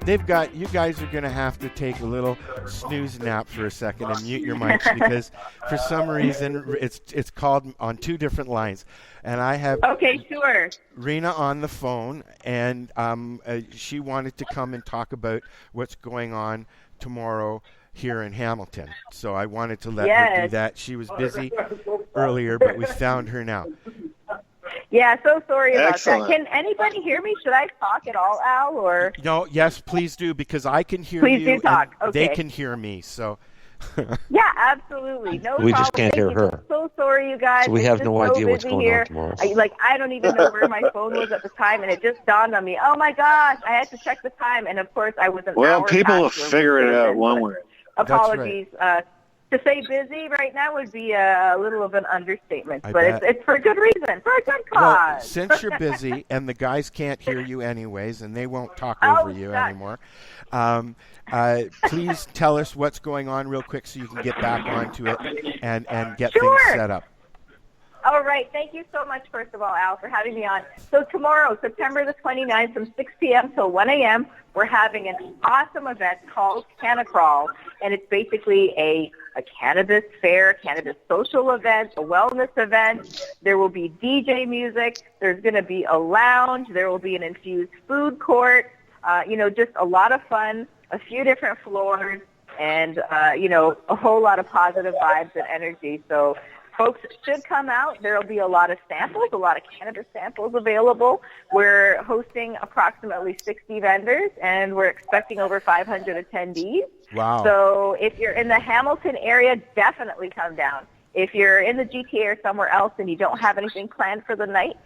You guys are going to have to take a little snooze nap for a second and mute your mics because for some reason it's called on two different lines. And I have Reena on the phone, and she wanted to come and talk about what's going on tomorrow here in Hamilton. So I wanted to let her do that. She was busy earlier, but we found her now. Yeah, so sorry about that. Can anybody hear me? Should I talk at all, Al? Or no? Yes, please do, because I can hear please you. Do talk. And okay. They can hear me. So. Yeah, absolutely. No we problem. just can't hear her. I'm so sorry, you guys. So we have no idea what's going on tomorrow. I don't even know where my phone was at the time, and it just dawned on me. Oh my gosh, I had to check the time, and of course I was an hour. Well, people will figure it out one way. Apologies. To say busy right now would be a little of an understatement, but it's for a good reason, for a good cause. Well, since you're busy and the guys can't hear you anyways, and they won't talk over you anymore, please tell us what's going on real quick so you can get back onto it and get things set up. All right. Thank you so much, first of all, Al, for having me on. So tomorrow, September the 29th, from 6 p.m. till 1 a.m., we're having an awesome event called CannaCrawl, and it's basically a cannabis fair, cannabis social event, a wellness event. There will be DJ music. There's going to be a lounge. There will be an infused food court. Just a lot of fun, a few different floors, and, a whole lot of positive vibes and energy. So folks should come out. There will be a lot of samples, a lot of cannabis samples available. We're hosting approximately 60 vendors, and we're expecting over 500 attendees. Wow. So if you're in the Hamilton area, definitely come down. If you're in the GTA or somewhere else and you don't have anything planned for the night,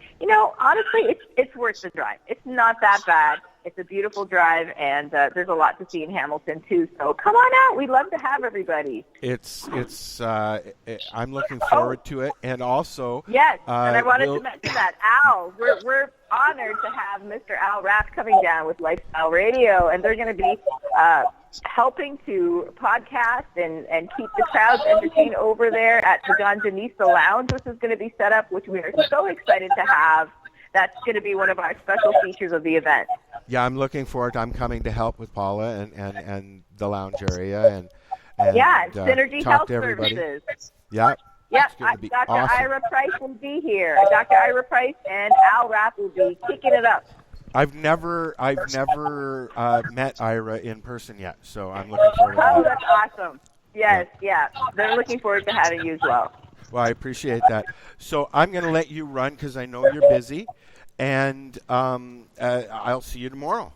honestly, it's worth the drive. It's not that bad. It's a beautiful drive, and there's a lot to see in Hamilton too. So come on out. We'd love to have everybody. I'm looking forward to it, and also yes. And I wanted to mention that Al, we're honored to have Mr. Al Rapp coming down with Lifestyle Radio, and they're going to be helping to podcast and keep the crowds entertained over there at the Ganjanista Lounge, which is going to be set up, which we are so excited to have. That's going to be one of our special features of the event. Yeah, I'm looking forward. I'm coming to help with Paula and the lounge area and Synergy talk Health to everybody. Services. Yeah. Yep, Dr. Awesome. Ira Price will be here. Dr. Ira Price and Al Rapp will be kicking it up. I've never met Ira in person yet, so I'm looking forward to that. Oh, that's awesome. Yes, yeah. They're looking forward to having you as well. Well, I appreciate that. So I'm going to let you run because I know you're busy, and I'll see you tomorrow.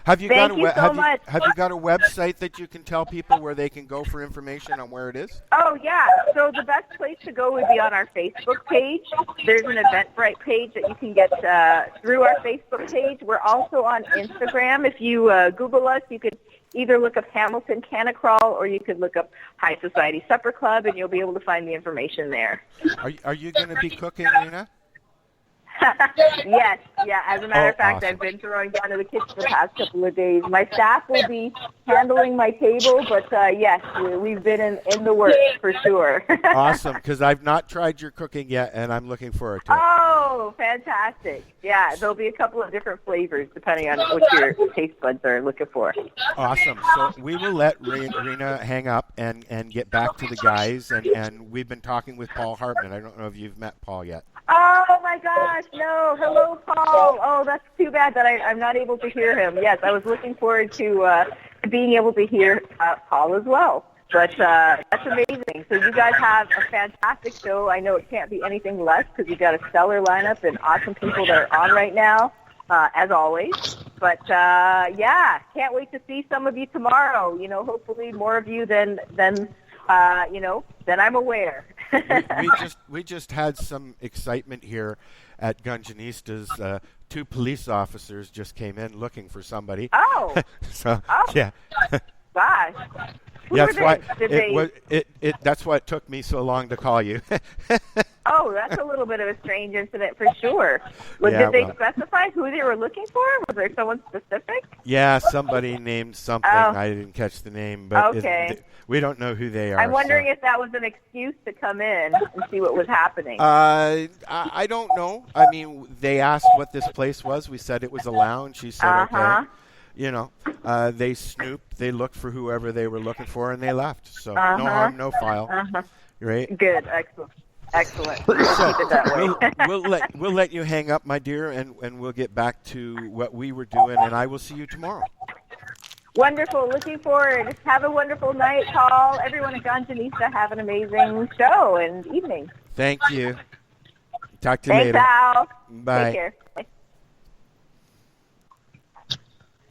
Have you got a website that you can tell people where they can go for information on where it is? Oh, yeah. So the best place to go would be on our Facebook page. There's an Eventbrite page that you can get through our Facebook page. We're also on Instagram. If you Google us, you could either look up Hamilton CannaCrawl or you could look up High Society Supper Club, and you'll be able to find the information there. Are you going to be cooking, Reena? Yes, yeah. As a matter of fact, awesome. I've been throwing down to the kitchen the past couple of days. My staff will be handling my table, but yes, we've been in the works for sure. Awesome, because I've not tried your cooking yet, and I'm looking forward to it. Oh, fantastic. Yeah, there'll be a couple of different flavors depending on what your taste buds are looking for. Awesome. So we will let Reena hang up and get back to the guys, and we've been talking with Paul Hartmann. I don't know if you've met Paul yet. Oh, my gosh, no. Hello, Paul. Oh, that's too bad that I'm not able to hear him. Yes, I was looking forward to being able to hear Paul as well. But that's amazing. So you guys have a fantastic show. I know it can't be anything less because you've got a stellar lineup and awesome people that are on right now, as always. But, yeah, can't wait to see some of you tomorrow. Hopefully more of you than I'm aware. we just had some excitement here at Gunjanista's. 2 police officers just came in looking for somebody. Oh. Yeah. Gosh. That's why it took me so long to call you. Oh, that's a little bit of a strange incident for sure. Did they specify who they were looking for? Was there someone specific? Yeah, somebody named something. Oh. I didn't catch the name, but okay. We don't know who they are. I'm wondering if that was an excuse to come in and see what was happening. I don't know. I mean, they asked what this place was. We said it was a lounge. She said, okay. you know, they snooped, they looked for whoever they were looking for, and they left. So no harm, no foul. Right? Good, excellent. Excellent. So, Keep it that way. we'll let you hang up, my dear, and we'll get back to what we were doing, and I will see you tomorrow. Wonderful. Looking forward. Have a wonderful night, Paul. Everyone at Ganjanisa, have an amazing show and evening. Thank you. Talk to you Thanks, later. Al. Bye. Take care. Bye.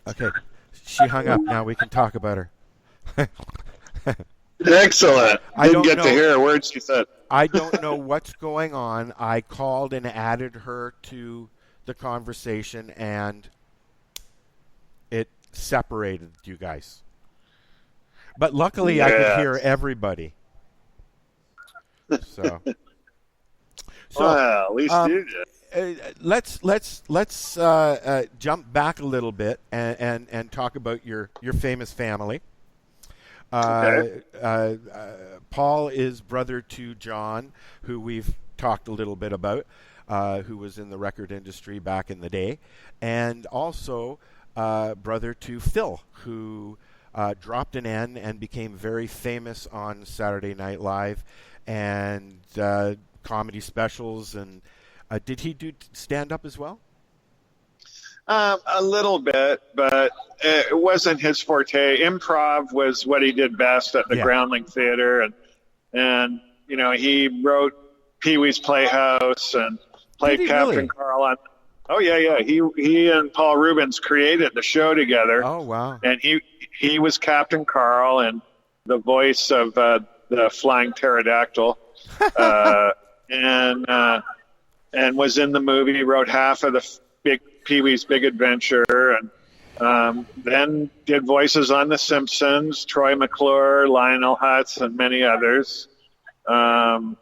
Okay. She hung up. Now we can talk about her. Excellent. I Didn't don't get know. to hear a word she said. I don't know what's going on. I called and added her to the conversation, and it separated you guys. But luckily, I could hear everybody. So well, at least you did. Let's jump back a little bit and talk about your famous family. Paul is brother to John, who we've talked a little bit about, who was in the record industry back in the day, and also brother to Phil, who dropped an N and became very famous on Saturday Night Live and comedy specials. And did he do stand-up as well? A little bit, but it wasn't his forte. Improv was what he did best at the Groundling Theater, and you know, he wrote Pee-wee's Playhouse and played Captain Carl on. Oh yeah. He and Paul Rubens created the show together. Oh wow! And he was Captain Carl and the voice of the flying pterodactyl, and was in the movie. He wrote half of the Pee-wee's Big Adventure, and then did voices on The Simpsons, Troy McClure, Lionel Hutz, and many others. Then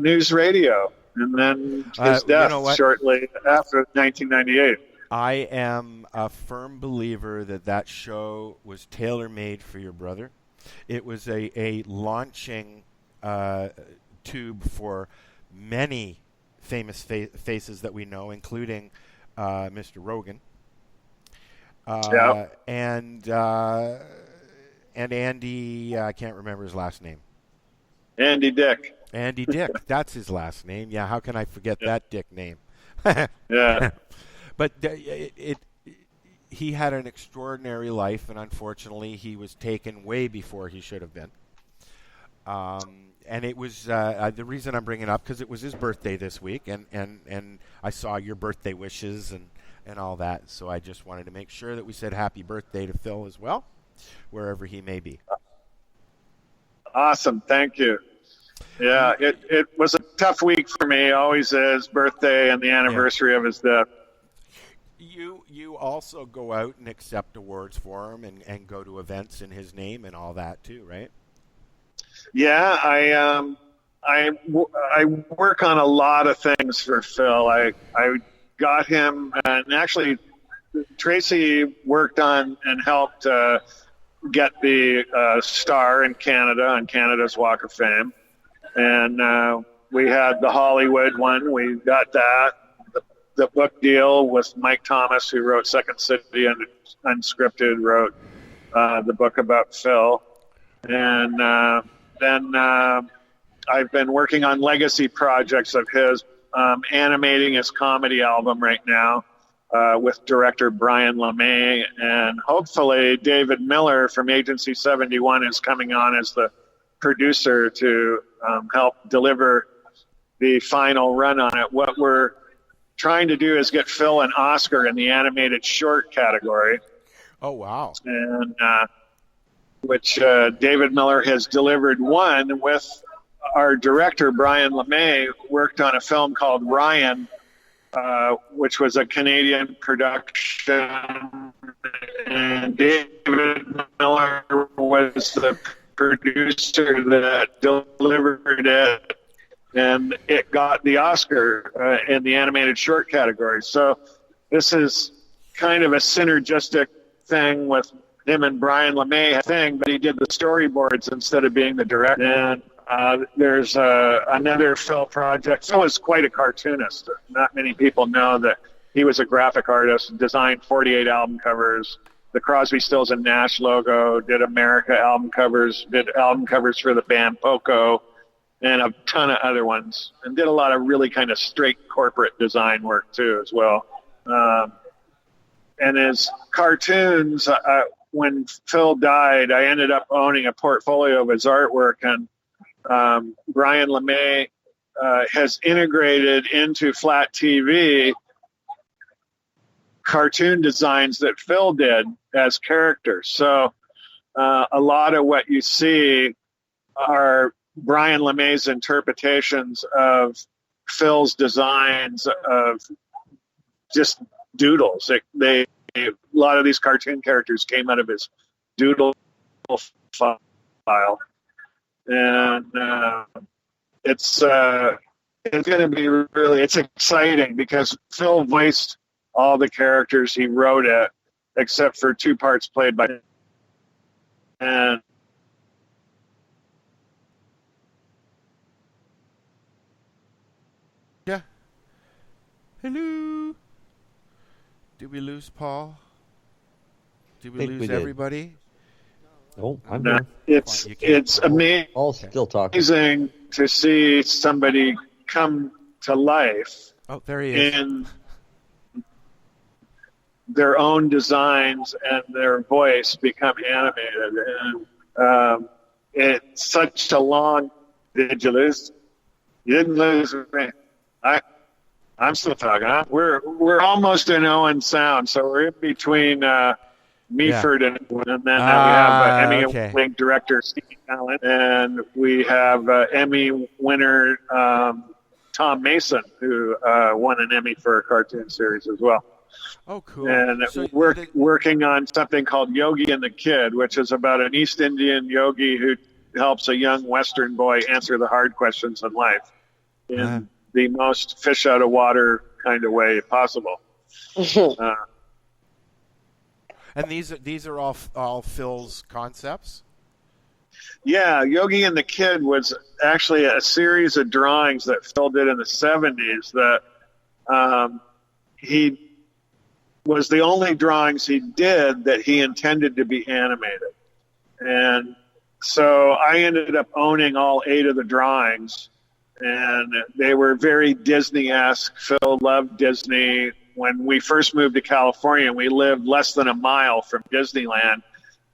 news radio, and then his death shortly after 1998. I am a firm believer that show was tailor-made for your brother. It was a launching tube for many famous faces that we know, including Mr. Rogan, and Andy. I can't remember his last name. Andy Dick. Andy Dick. That's his last name. Yeah. How can I forget that Dick name? Yeah. But he had an extraordinary life, and unfortunately, he was taken way before he should have been. And it was the reason I'm bringing it up, because it was his birthday this week, and I saw your birthday wishes and all that. So I just wanted to make sure that we said happy birthday to Phil as well, wherever he may be. Awesome. Thank you. Yeah, it was a tough week for me. Always is, birthday and the anniversary of his death. You also go out and accept awards for him and go to events in his name and all that too, right? Yeah, I work on a lot of things for Phil. I got him, and actually Tracy worked on and helped get the star in Canada on Canada's Walk of Fame. And we had the Hollywood one. We got that. The book deal with Mike Thomas, who wrote Second City and Unscripted, wrote the book about Phil. And then I've been working on legacy projects of his, animating his comedy album right now with director Brian LeMay. And hopefully David Miller from Agency 71 is coming on as the producer to help deliver the final run on it. What we're trying to do is get Phil an Oscar in the animated short category. Oh, wow. And which David Miller has delivered one with our director, Brian LeMay, worked on a film called Ryan, which was a Canadian production. And David Miller was the producer that delivered it, and it got the Oscar in the animated short category. So this is kind of a synergistic thing with him and Brian LeMay thing, but he did the storyboards instead of being the director. And there's another Phil project. Phil is quite a cartoonist. Not many people know that he was a graphic artist, designed 48 album covers, the Crosby, Stills and Nash logo, did America album covers, did album covers for the band Poco, and a ton of other ones, and did a lot of really kind of straight corporate design work too as well. And his cartoons, when Phil died, I ended up owning a portfolio of his artwork, and Brian LeMay has integrated into Flat TV cartoon designs that Phil did as characters. So a lot of what you see are Brian LeMay's interpretations of Phil's designs of just doodles. A lot of these cartoon characters came out of his doodle file, and it's going to be it's exciting because Phil voiced all the characters. He wrote it, except for two parts played by, and yeah. Hello. Did we lose Paul? Did we lose everybody? Oh, I'm no, here. It's amazing. All still talking. Amazing to see somebody come to life. Oh, there he is. In their own designs and their voice become animated, and it's such a long. Did you lose? You didn't lose me. I'm still talking. Huh? We're almost in Owen Sound, so we're in between Meaford and then we have Emmy Award director Steve Allen, and we have Emmy winner Tom Mason, who won an Emmy for a cartoon series as well. Oh, cool. And so we're working on something called Yogi and the Kid, which is about an East Indian yogi who helps a young Western boy answer the hard questions in life in the most fish out of water kind of way possible. And these are all Phil's concepts? Yeah, Yogi and the Kid was actually a series of drawings that Phil did in the 70s that he was the only drawings he did that he intended to be animated. And so I ended up owning all 8 of the drawings, and they were very Disney-esque. Phil loved Disney. When we first moved to California, we lived less than a mile from Disneyland,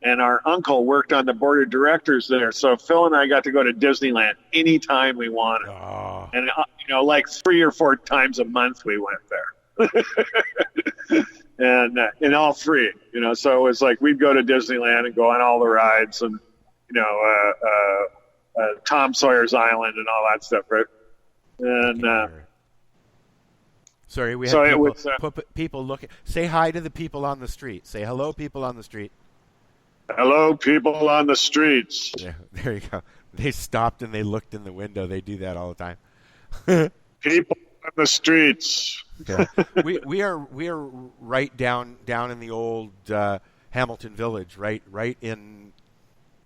and our uncle worked on the board of directors there. So Phil and I got to go to Disneyland anytime we wanted. Oh. And, like 3 or 4 times a month we went there. and all free, so it was like we'd go to Disneyland and go on all the rides and, Tom Sawyer's Island and all that stuff, right? And sorry, we so had people looking. Say hi to the people on the street. Say hello, people on the street. Hello, people on the streets. Yeah, there you go. They stopped and they looked in the window. They do that all the time. People on the streets. Yeah. we are right down in the old Hamilton Village, right in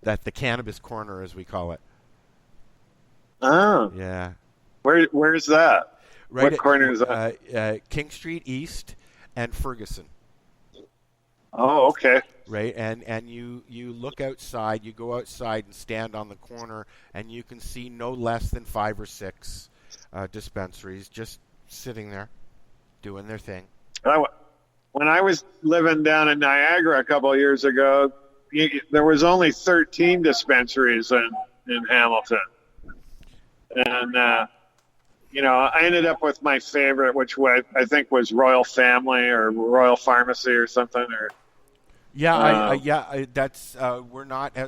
the Cannabis corner, as we call it. Oh. Yeah. Where's that? Right what corner is that? King Street East and Ferguson. Oh, okay. Right, and you look outside, you go outside and stand on the corner, and you can see no less than 5 or 6 dispensaries just sitting there doing their thing. When I was living down in Niagara a couple of years ago, there was only 13 dispensaries in Hamilton. And, I ended up with my favorite, which I think was Royal Family or Royal Pharmacy or something. That's we're not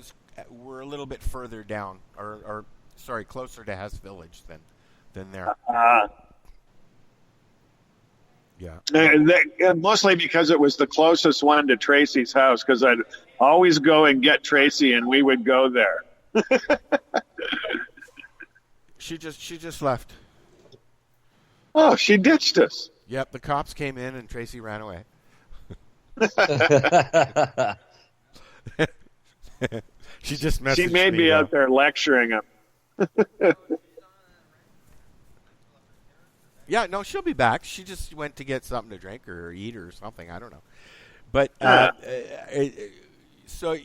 we're a little bit further down, or closer to Hess Village than there. Yeah. Mostly because it was the closest one to Tracy's house, because I'd always go and get Tracy, and we would go there. She just left. Oh, she ditched us. Yep, the cops came in and Tracy ran away. She just messaged me. She may be out there lecturing him. Yeah, no, she'll be back. She just went to get something to drink or eat or something. I don't know. But so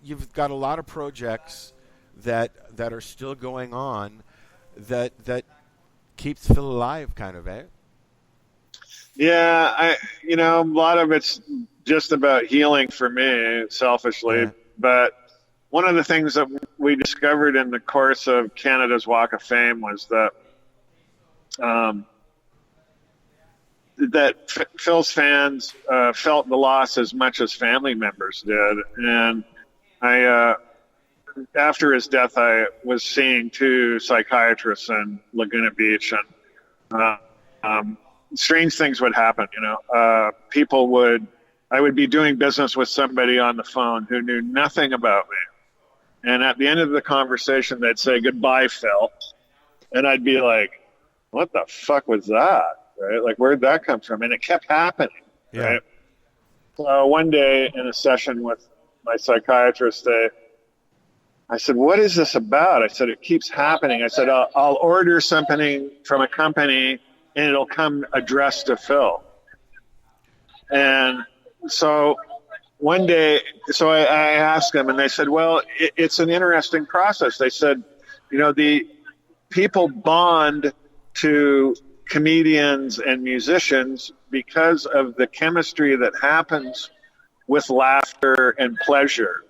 you've got a lot of projects that are still going on that keeps Phil alive, kind of, eh? Yeah, a lot of it's just about healing for me, selfishly. Yeah. But one of the things that we discovered in the course of Canada's Walk of Fame was that Phil's fans felt the loss as much as family members did. And after his death, I was seeing 2 psychiatrists in Laguna Beach, and strange things would happen. I would be doing business with somebody on the phone who knew nothing about me. And at the end of the conversation, they'd say, "Goodbye, Phil." And I'd be like, what the fuck was that? Right? Like, where'd that come from? And it kept happening. Yeah. Right? So one day in a session with my psychiatrist, I said, "What is this about?" I said, "It keeps happening." I said, I'll order something from a company and it'll come addressed to Phil. And so one day, I asked them, and they said, "Well, it's an interesting process." They said, the people bond to comedians and musicians because of the chemistry that happens with laughter and pleasure.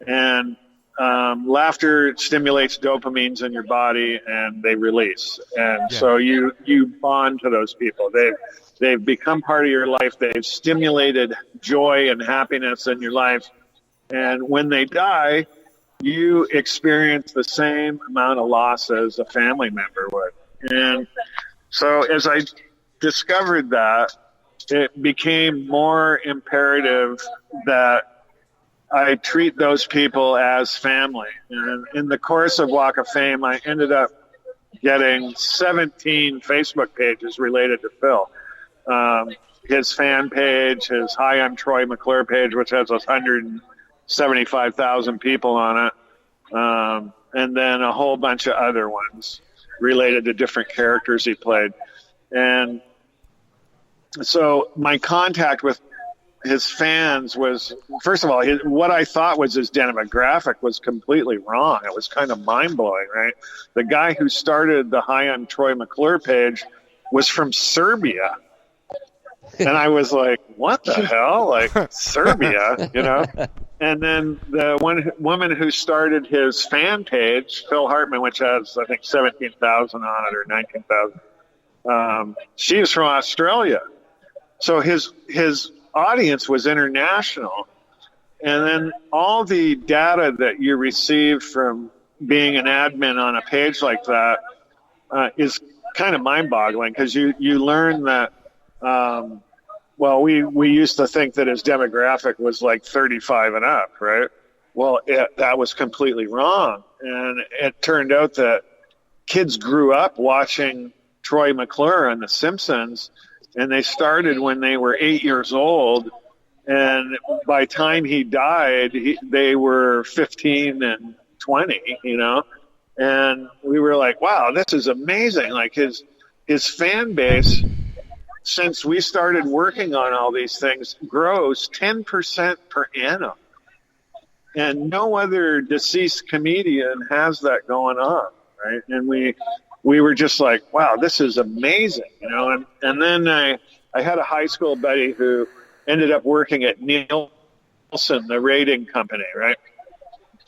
And laughter stimulates dopamines in your body, and they release. And so you bond to those people. They've become part of your life. They've stimulated joy and happiness in your life. And when they die, you experience the same amount of loss as a family member would. And so as I discovered that, it became more imperative that I treat those people as family. And in the course of Walk of Fame, I ended up getting 17 Facebook pages related to Phil. His fan page, his Hi, I'm Troy McClure page, which has 175,000 people on it, and then a whole bunch of other ones related to different characters he played. And so my contact with his fans was, first of all, what I thought was his demographic was completely wrong. It was kind of mind-blowing, right? The guy who started the Hi, I'm Troy McClure page was from Serbia. And I was like, what the hell? Like, Serbia, And then the one woman who started his fan page, Phil Hartmann, which has, I think, 17,000 on it or 19,000, she is from Australia. So his audience was international. And then all the data that you receive from being an admin on a page like that is kind of mind-boggling, because you learn that, we used to think that his demographic was like 35 and up, right? Well, that was completely wrong. And it turned out that kids grew up watching Troy McClure on The Simpsons, and they started when they were 8 years old. And by the time he died, they were 15 and 20, And we were like, wow, this is amazing. Like his fan base, since we started working on all these things, grows 10% per annum. And no other deceased comedian has that going on, right? And we were just like, wow, this is amazing, And then I had a high school buddy who ended up working at Nielsen, the rating company, right?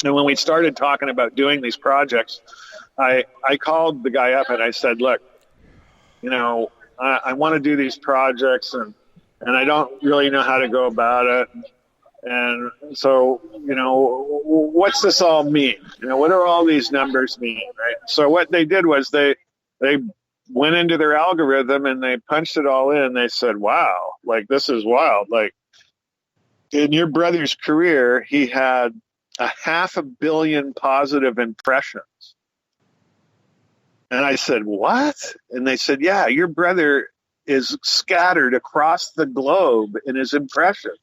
And when we started talking about doing these projects, I called the guy up and I said, look, I want to do these projects and I don't really know how to go about it. And so, what's this all mean? What do all these numbers mean, right? So what they did was they went into their algorithm and they punched it all in. They said, wow, like, this is wild. Like, in your brother's career, he had 500 million positive impressions. And I said, what? And they said, yeah, your brother is scattered across the globe in his impressions.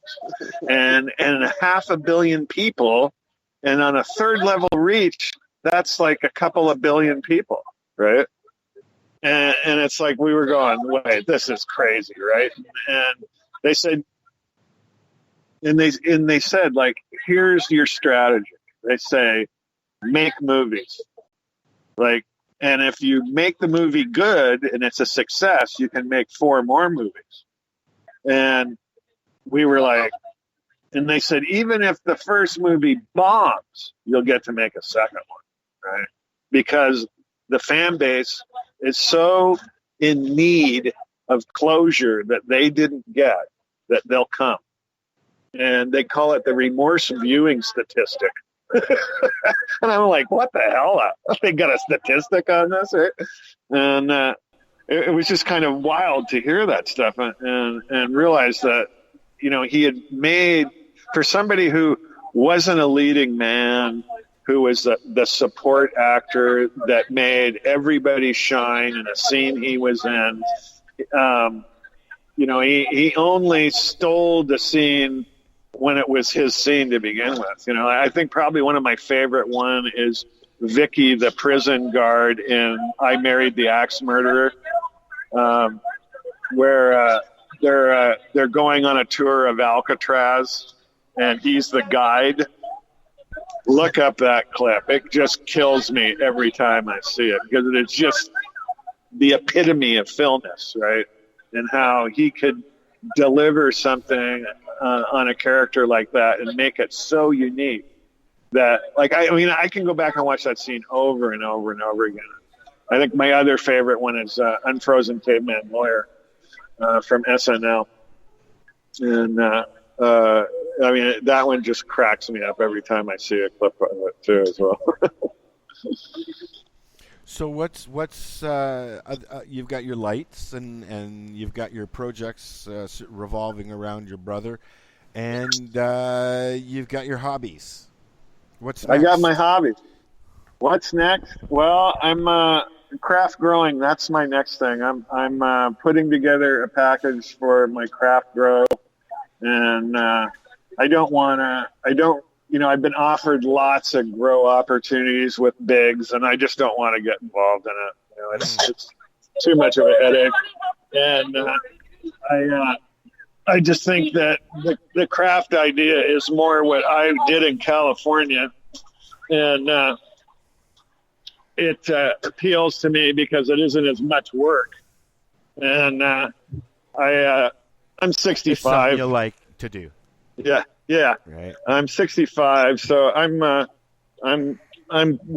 And 500 million people, and on a third level reach, that's like a couple of billion people, right? And it's like we were going, wait, this is crazy, right? And they said, like, here's your strategy. They say, make movies. Like, and if you make the movie good and it's a success, you can make 4 more movies. And we were like, and they said, even if the first movie bombs, you'll get to make a second one, right? Because the fan base is so in need of closure that they didn't get, that they'll come. And they call it the remorse viewing statistic. And I'm like, what the hell? They got a statistic on this, right? And it was just kind of wild to hear that stuff and realize that, you know, he had made, for somebody who wasn't a leading man, who was the support actor that made everybody shine in a scene he was in, you know, he only stole the scene when it was his scene to begin with. You know, I think probably one of my favorite one is Vicky, the prison guard in I Married the Axe Murderer, where they're going on a tour of Alcatraz, and he's the guide. Look up that clip. It just kills me every time I see it, because it's just the epitome of Philness, right? And how he could deliver something on a character like that and make it so unique that, like, I mean, I can go back and watch that scene over and over and over again. I think my other favorite one is Unfrozen Caveman Lawyer from SNL. And, I mean, that one just cracks me up every time I see a clip of it, too, as well. So what's you've got your lights and you've got your projects revolving around your brother, and you've got your hobbies. What's next? I got my hobbies. What's next? Well, I'm craft growing. That's my next thing. I'm putting together a package for my craft grow, and you know, I've been offered lots of grow opportunities with bigs, and I just don't want to get involved in it. You know, it's too much of a headache. And I just think that the craft idea is more what I did in California, and it appeals to me because it isn't as much work. And I'm 65. It's something you like to do. Yeah. Right. I'm 65, so I'm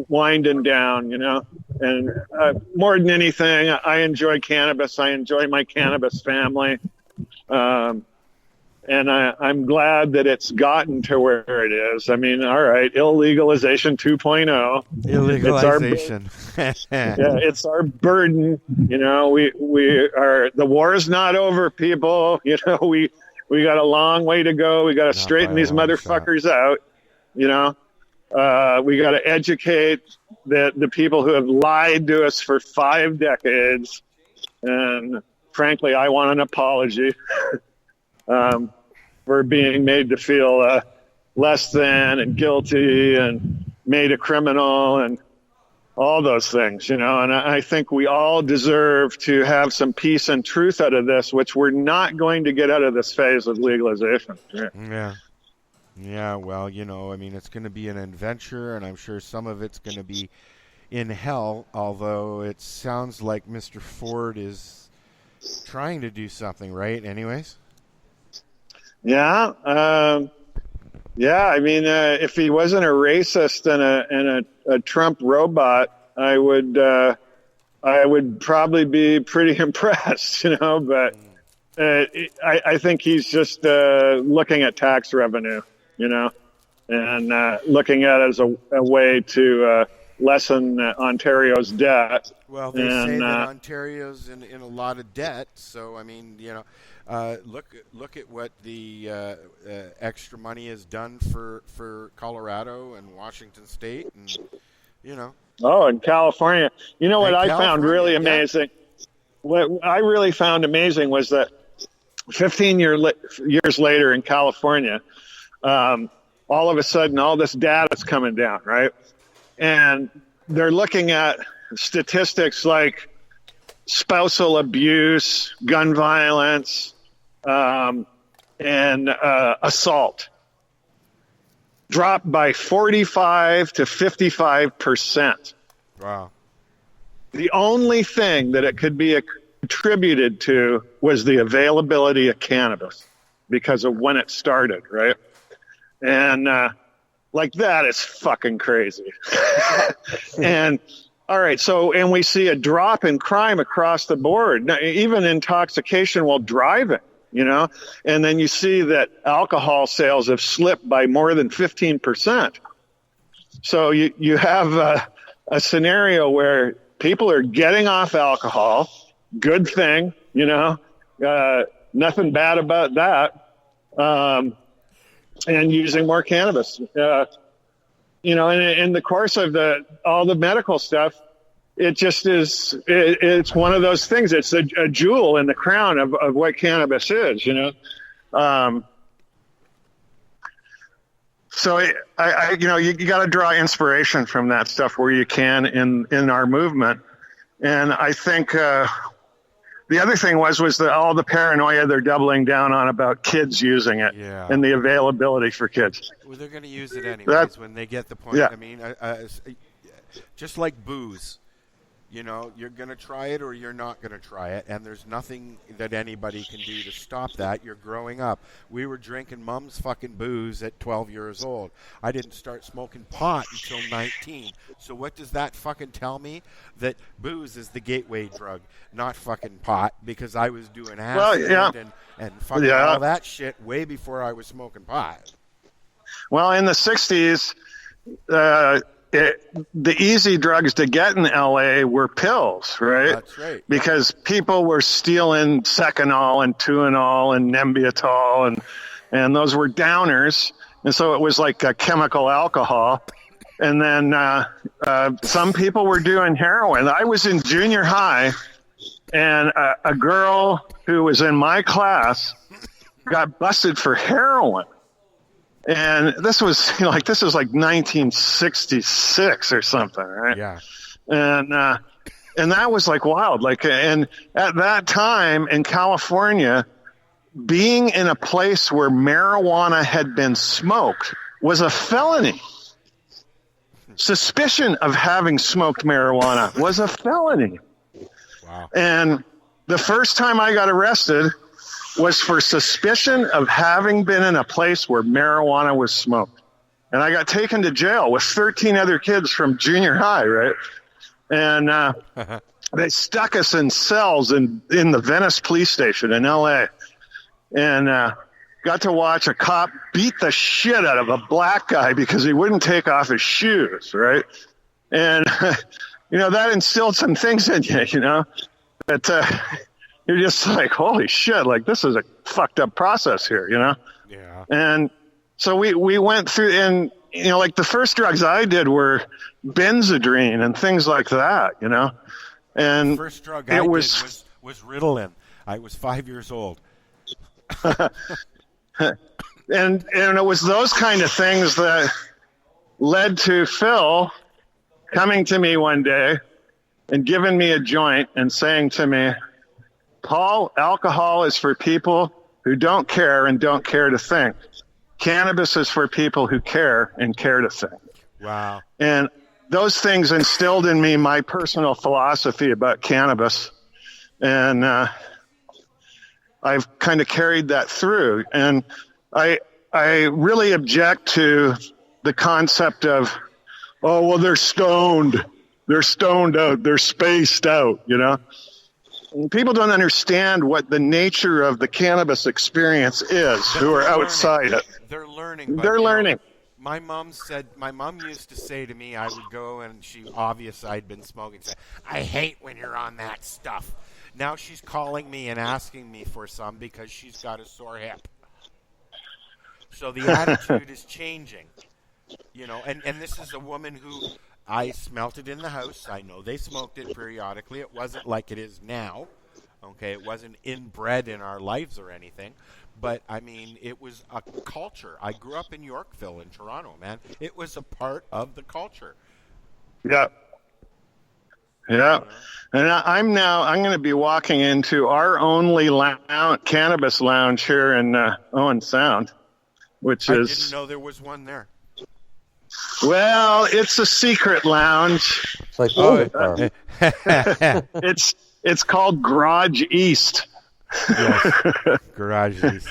winding down, you know. And more than anything, I enjoy cannabis. I enjoy my cannabis family, and I'm glad that it's gotten to where it is. I mean, all right, illegalization 2.0. Illegalization. It's our burden. You know, we are. The war is not over, people. You know, we got a long way to go. We got to straighten these motherfuckers out. You know, we got to educate the people who have lied to us for 5 decades. And frankly, I want an apology for being made to feel less than and guilty and made a criminal and all those things, you know. And I think we all deserve to have some peace and truth out of this, which we're not going to get out of this phase of legalization. Yeah, well, you know, I mean, it's going to be an adventure, and I'm sure some of it's going to be in hell, although it sounds like Mr. Ford is trying to do something, right, anyways? Yeah, I mean, if he wasn't a racist and a Trump robot, I would probably be pretty impressed, you know. But I think he's just looking at tax revenue, you know, and looking at it as a way to lessen Ontario's debt. Well, they say that Ontario's in a lot of debt, so I mean, you know. Look at what the extra money has done for Colorado and Washington State, and you know. Oh, and California. You know what I found really amazing? What I really found amazing was that 15 years later in California, all of a sudden all this data's coming down, right? And they're looking at statistics like spousal abuse, gun violence, and assault dropped by 45 to 55%. Wow. The only thing that it could be attributed to was the availability of cannabis because of when it started, right? And like that is fucking crazy. And all right, and we see a drop in crime across the board, even intoxication while driving, and then you see that alcohol sales have slipped by more than 15%. So you have a scenario where people are getting off alcohol, good thing, nothing bad about that, and using more cannabis. In the course of all the medical stuff, it just is. It's one of those things. It's a jewel in the crown of what cannabis is. So you got to draw inspiration from that stuff where you can in our movement. And I think the other thing was that all the paranoia they're doubling down on about kids using it and the availability for kids. Well, they're going to use it anyways when they get the point. Yeah. I mean, just like booze, you're going to try it or you're not going to try it, and there's nothing that anybody can do to stop that. You're growing up. We were drinking Mom's fucking booze at 12 years old. I didn't start smoking pot until 19. So what does that fucking tell me? That booze is the gateway drug, not fucking pot, because I was doing acid and fucking all that shit way before I was smoking pot. Well, in the 60s, the easy drugs to get in LA were pills, right? That's right. Because people were stealing Seconal and Tuinol and Nembutal, and those were downers. And so it was like a chemical alcohol. And then some people were doing heroin. I was in junior high, and a girl who was in my class got busted for heroin. And this was like 1966 or something, right? Yeah. And that was like wild. And at that time in California, being in a place where marijuana had been smoked was a felony. Suspicion of having smoked marijuana was a felony. Wow. And the first time I got arrested was for suspicion of having been in a place where marijuana was smoked. And I got taken to jail with 13 other kids from junior high, right? And they stuck us in cells in the Venice police station in L.A. And got to watch a cop beat the shit out of a black guy because he wouldn't take off his shoes, right? And, that instilled some things in you, that... you're just like, holy shit, this is a fucked up process here, Yeah. And so we went through, and, the first drugs I did were Benzedrine and things like that, And the first drug I did was Ritalin. I was 5 years old. and it was those kind of things that led to Phil coming to me one day and giving me a joint and saying to me, Paul, alcohol is for people who don't care and don't care to think. Cannabis is for people who care and care to think. Wow. And those things instilled in me my personal philosophy about cannabis. And I've kind of carried that through. And I really object to the concept of, oh, well, they're stoned. They're stoned out. They're spaced out, People don't understand what the nature of the cannabis experience is who are outside it. They're learning. They're learning. My mom used to say to me, I would go and I'd been smoking, say, I hate when you're on that stuff. Now she's calling me and asking me for some because she's got a sore hip. So the attitude is changing, and this is a woman who I smelt it in the house. I know they smoked it periodically. It wasn't like it is now. Okay, it wasn't inbred in our lives or anything. But, I mean, it was a culture. I grew up in Yorkville in Toronto, man. It was a part of the culture. Yeah. Yeah. And I'm going to be walking into our only cannabis lounge here in Owen Sound, which I is... didn't know there was one there. Well, it's a secret lounge. It's like it's called Garage East. Yes, Garage East.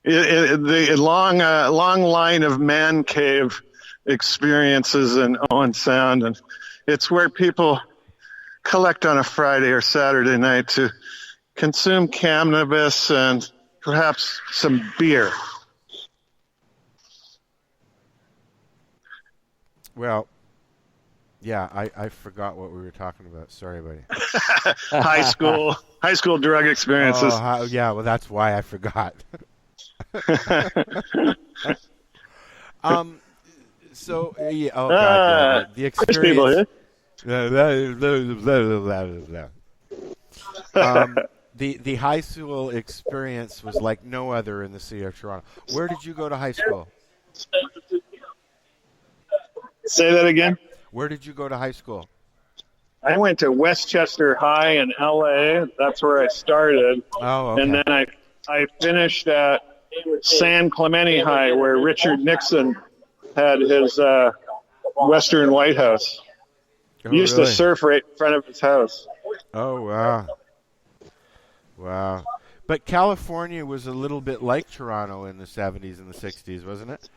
The long line of man cave experiences in Owen Sound, and it's where people collect on a Friday or Saturday night to consume cannabis and perhaps some beer. Well, yeah, I forgot what we were talking about. Sorry, buddy. high school drug experiences. Oh, yeah, well, that's why I forgot. So, yeah, oh God, the experience. People here. The high school experience was like no other in the city of Toronto. Where did you go to high school? Say that again. Where did you go to high school? I went to Westchester High in L.A. That's where I started. Oh, okay. And then I finished at San Clemente High, where Richard Nixon had his Western White House. He used to surf right in front of his house. Oh, wow. Wow. But California was a little bit like Toronto in the 70s and the 60s, wasn't it?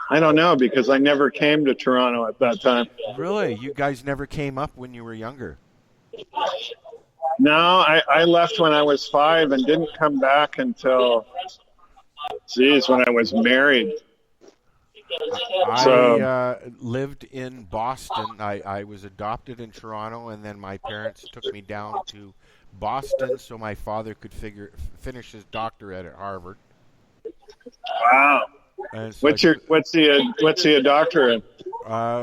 I don't know, because I never came to Toronto at that time. Really? You guys never came up when you were younger? No, I left when I was 5 and didn't come back until, when I was married. I lived in Boston. I was adopted in Toronto, and then my parents took me down to Boston so my father could finish his doctorate at Harvard. Wow. So what's he a doctor in?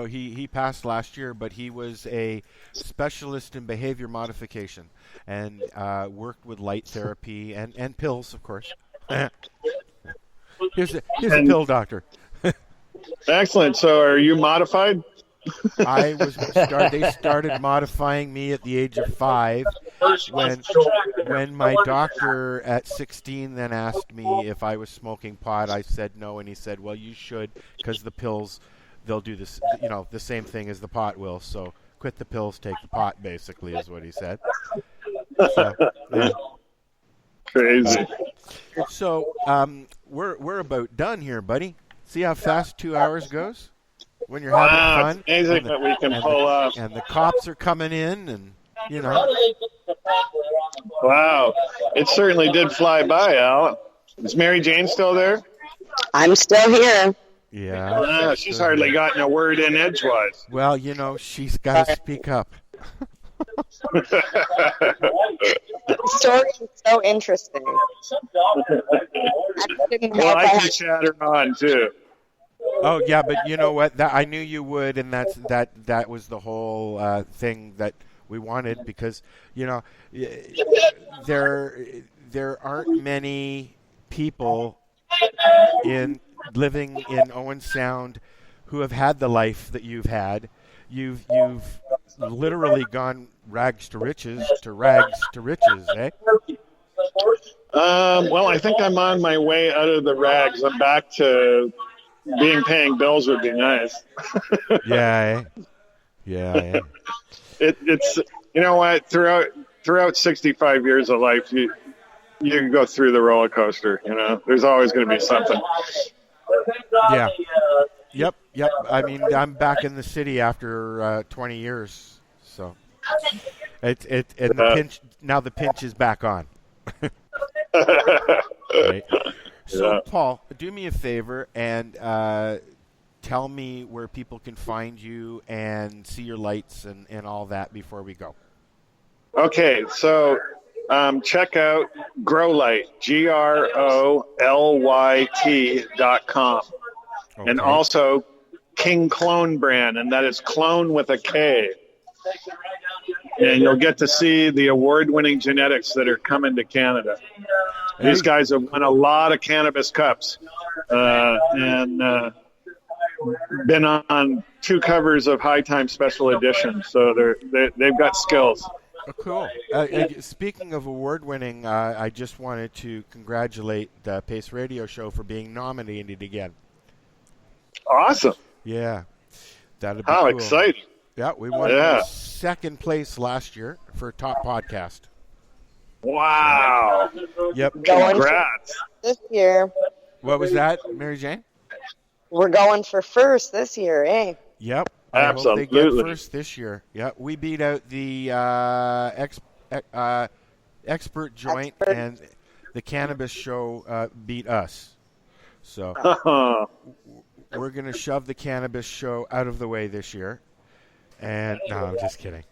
He passed last year, but he was a specialist in behavior modification and worked with light therapy and pills, of course. Here's a pill doctor. Excellent. So, are you modified? They started modifying me at the age of 5 when my doctor at 16 then asked me if I was smoking pot. I said no, and he said, well, you should, because the pills, they'll do this, the same thing as the pot will. So quit the pills, take the pot, basically, is what he said. So, yeah. Crazy. So we're about done here, buddy. See how fast 2 hours goes when you're having fun. It's amazing that we can pull off. And the cops are coming in, and Wow, it certainly did fly by, Al. Is Mary Jane still there? I'm still here. Yeah. She's hardly gotten a word in edgewise. Well, she's got to speak up. The story is so interesting. I can chat her on too. Oh yeah, but you know what? I knew you would, and that was the whole thing that we wanted, because there aren't many people living in Owen Sound who have had the life that you've had. You've literally gone rags to riches, eh? Well, I think I'm on my way out of the rags. I'm back to paying bills would be nice. Yeah. It's what, throughout 65 years of life, you can go through the roller coaster. There's always going to be something. Yeah. Yep. I mean, I'm back in the city after 20 years, so the pinch is back on. Right. So, Paul, do me a favor and tell me where people can find you and see your lights and all that before we go. Okay, so check out Growlight, GROLYT.com. Okay. And also King Clone brand, and that is clone with a K. And you'll get to see the award-winning genetics that are coming to Canada. These guys have won a lot of cannabis cups and been on 2 covers of High Time Special Edition, so they've got skills. Oh, cool. Speaking of award-winning, I just wanted to congratulate the Pace Radio Show for being nominated again. Awesome. Yeah. That'd be How cool. exciting. Yeah, we won second place last year for top podcast. Wow. Yep. Congrats. This year. What was that, Mary Jane? We're going for first this year, eh? Yep. Absolutely. I hope they get first this year. Yep. We beat out the Expert Joint, and the Cannabis Show beat us. So we're going to shove the Cannabis Show out of the way this year. And no, I'm just kidding.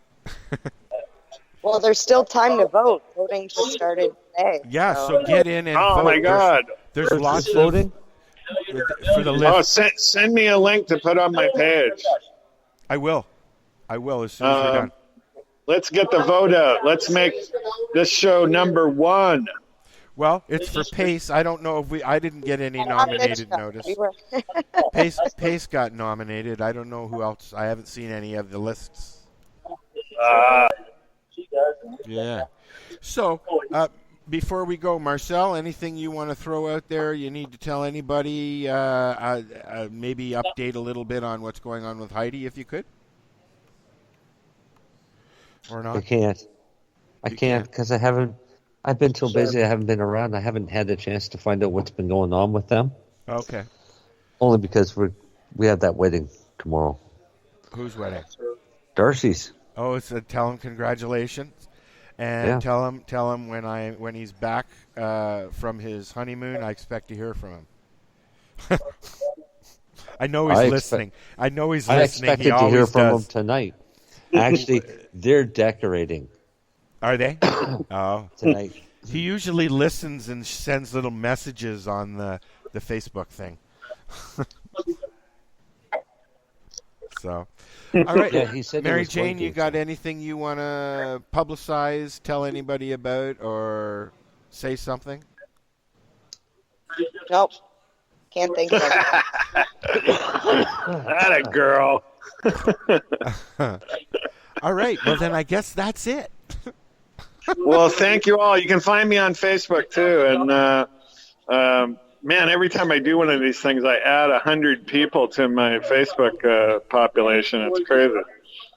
Well, there's still time to vote. Voting just started today. Yeah, so get in and vote. Oh, my God. There's lots of voting for the list. Oh, send me a link to put on my page. I will as soon as we're done. Let's get the vote out. Let's make this show number 1. Well, it's for Pace. I don't know if I didn't get any nominated notice. Pace got nominated. I don't know who else. I haven't seen any of the lists. Yeah. So, before we go, Marcel, anything you want to throw out there? You need to tell anybody, maybe update a little bit on what's going on with Heidi, if you could? Or not? I can't because I've been so busy, I haven't been around. I haven't had the chance to find out what's been going on with them. Okay. Only because we have that wedding tomorrow. Whose wedding? Darcy's. Oh, tell him congratulations. And tell him when he's back from his honeymoon, I expect to hear from him. I know he's listening. I know he's listening. I expected to hear from him tonight. Actually, they're decorating. Are they? Oh, tonight. He usually listens and sends little messages on the Facebook thing. So, all right. Yeah, he said Mary Jane, you got anything you want to publicize, tell anybody about, or say something? Nope. Can't think of it. That a girl. All right. Well, then I guess that's it. Well, thank you all. You can find me on Facebook, too. And, man, every time I do one of these things, I add 100 people to my Facebook population. It's crazy.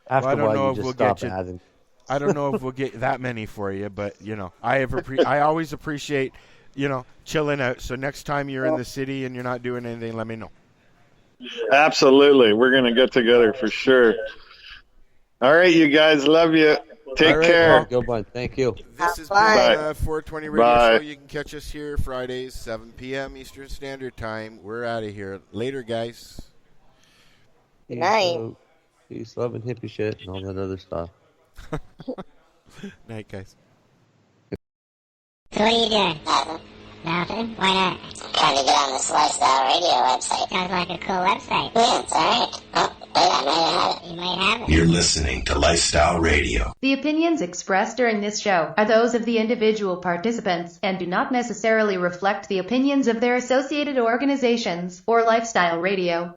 After I don't know you if just we'll stop get you. adding. I don't know if we'll get that many for you, but I always appreciate chilling out. So next time you're in the city and you're not doing anything, let me know. Absolutely, we're gonna get together for sure. All right, you guys, love you. Take care. Go, bud. Thank you. This has been 420 Radio Show. You can catch us here Fridays, 7 p.m. Eastern Standard Time. We're out of here. Later, guys. Good night. Peace, love, and hippie shit, and all that other stuff. Night, guys. So what are you doing? Nothing? Why not? Trying to get on this Lifestyle Radio website. Sounds like a cool website. Yeah, it's alright. Oh, wait, I might have it. You might have it. You're listening to Lifestyle Radio. The opinions expressed during this show are those of the individual participants and do not necessarily reflect the opinions of their associated organizations or Lifestyle Radio.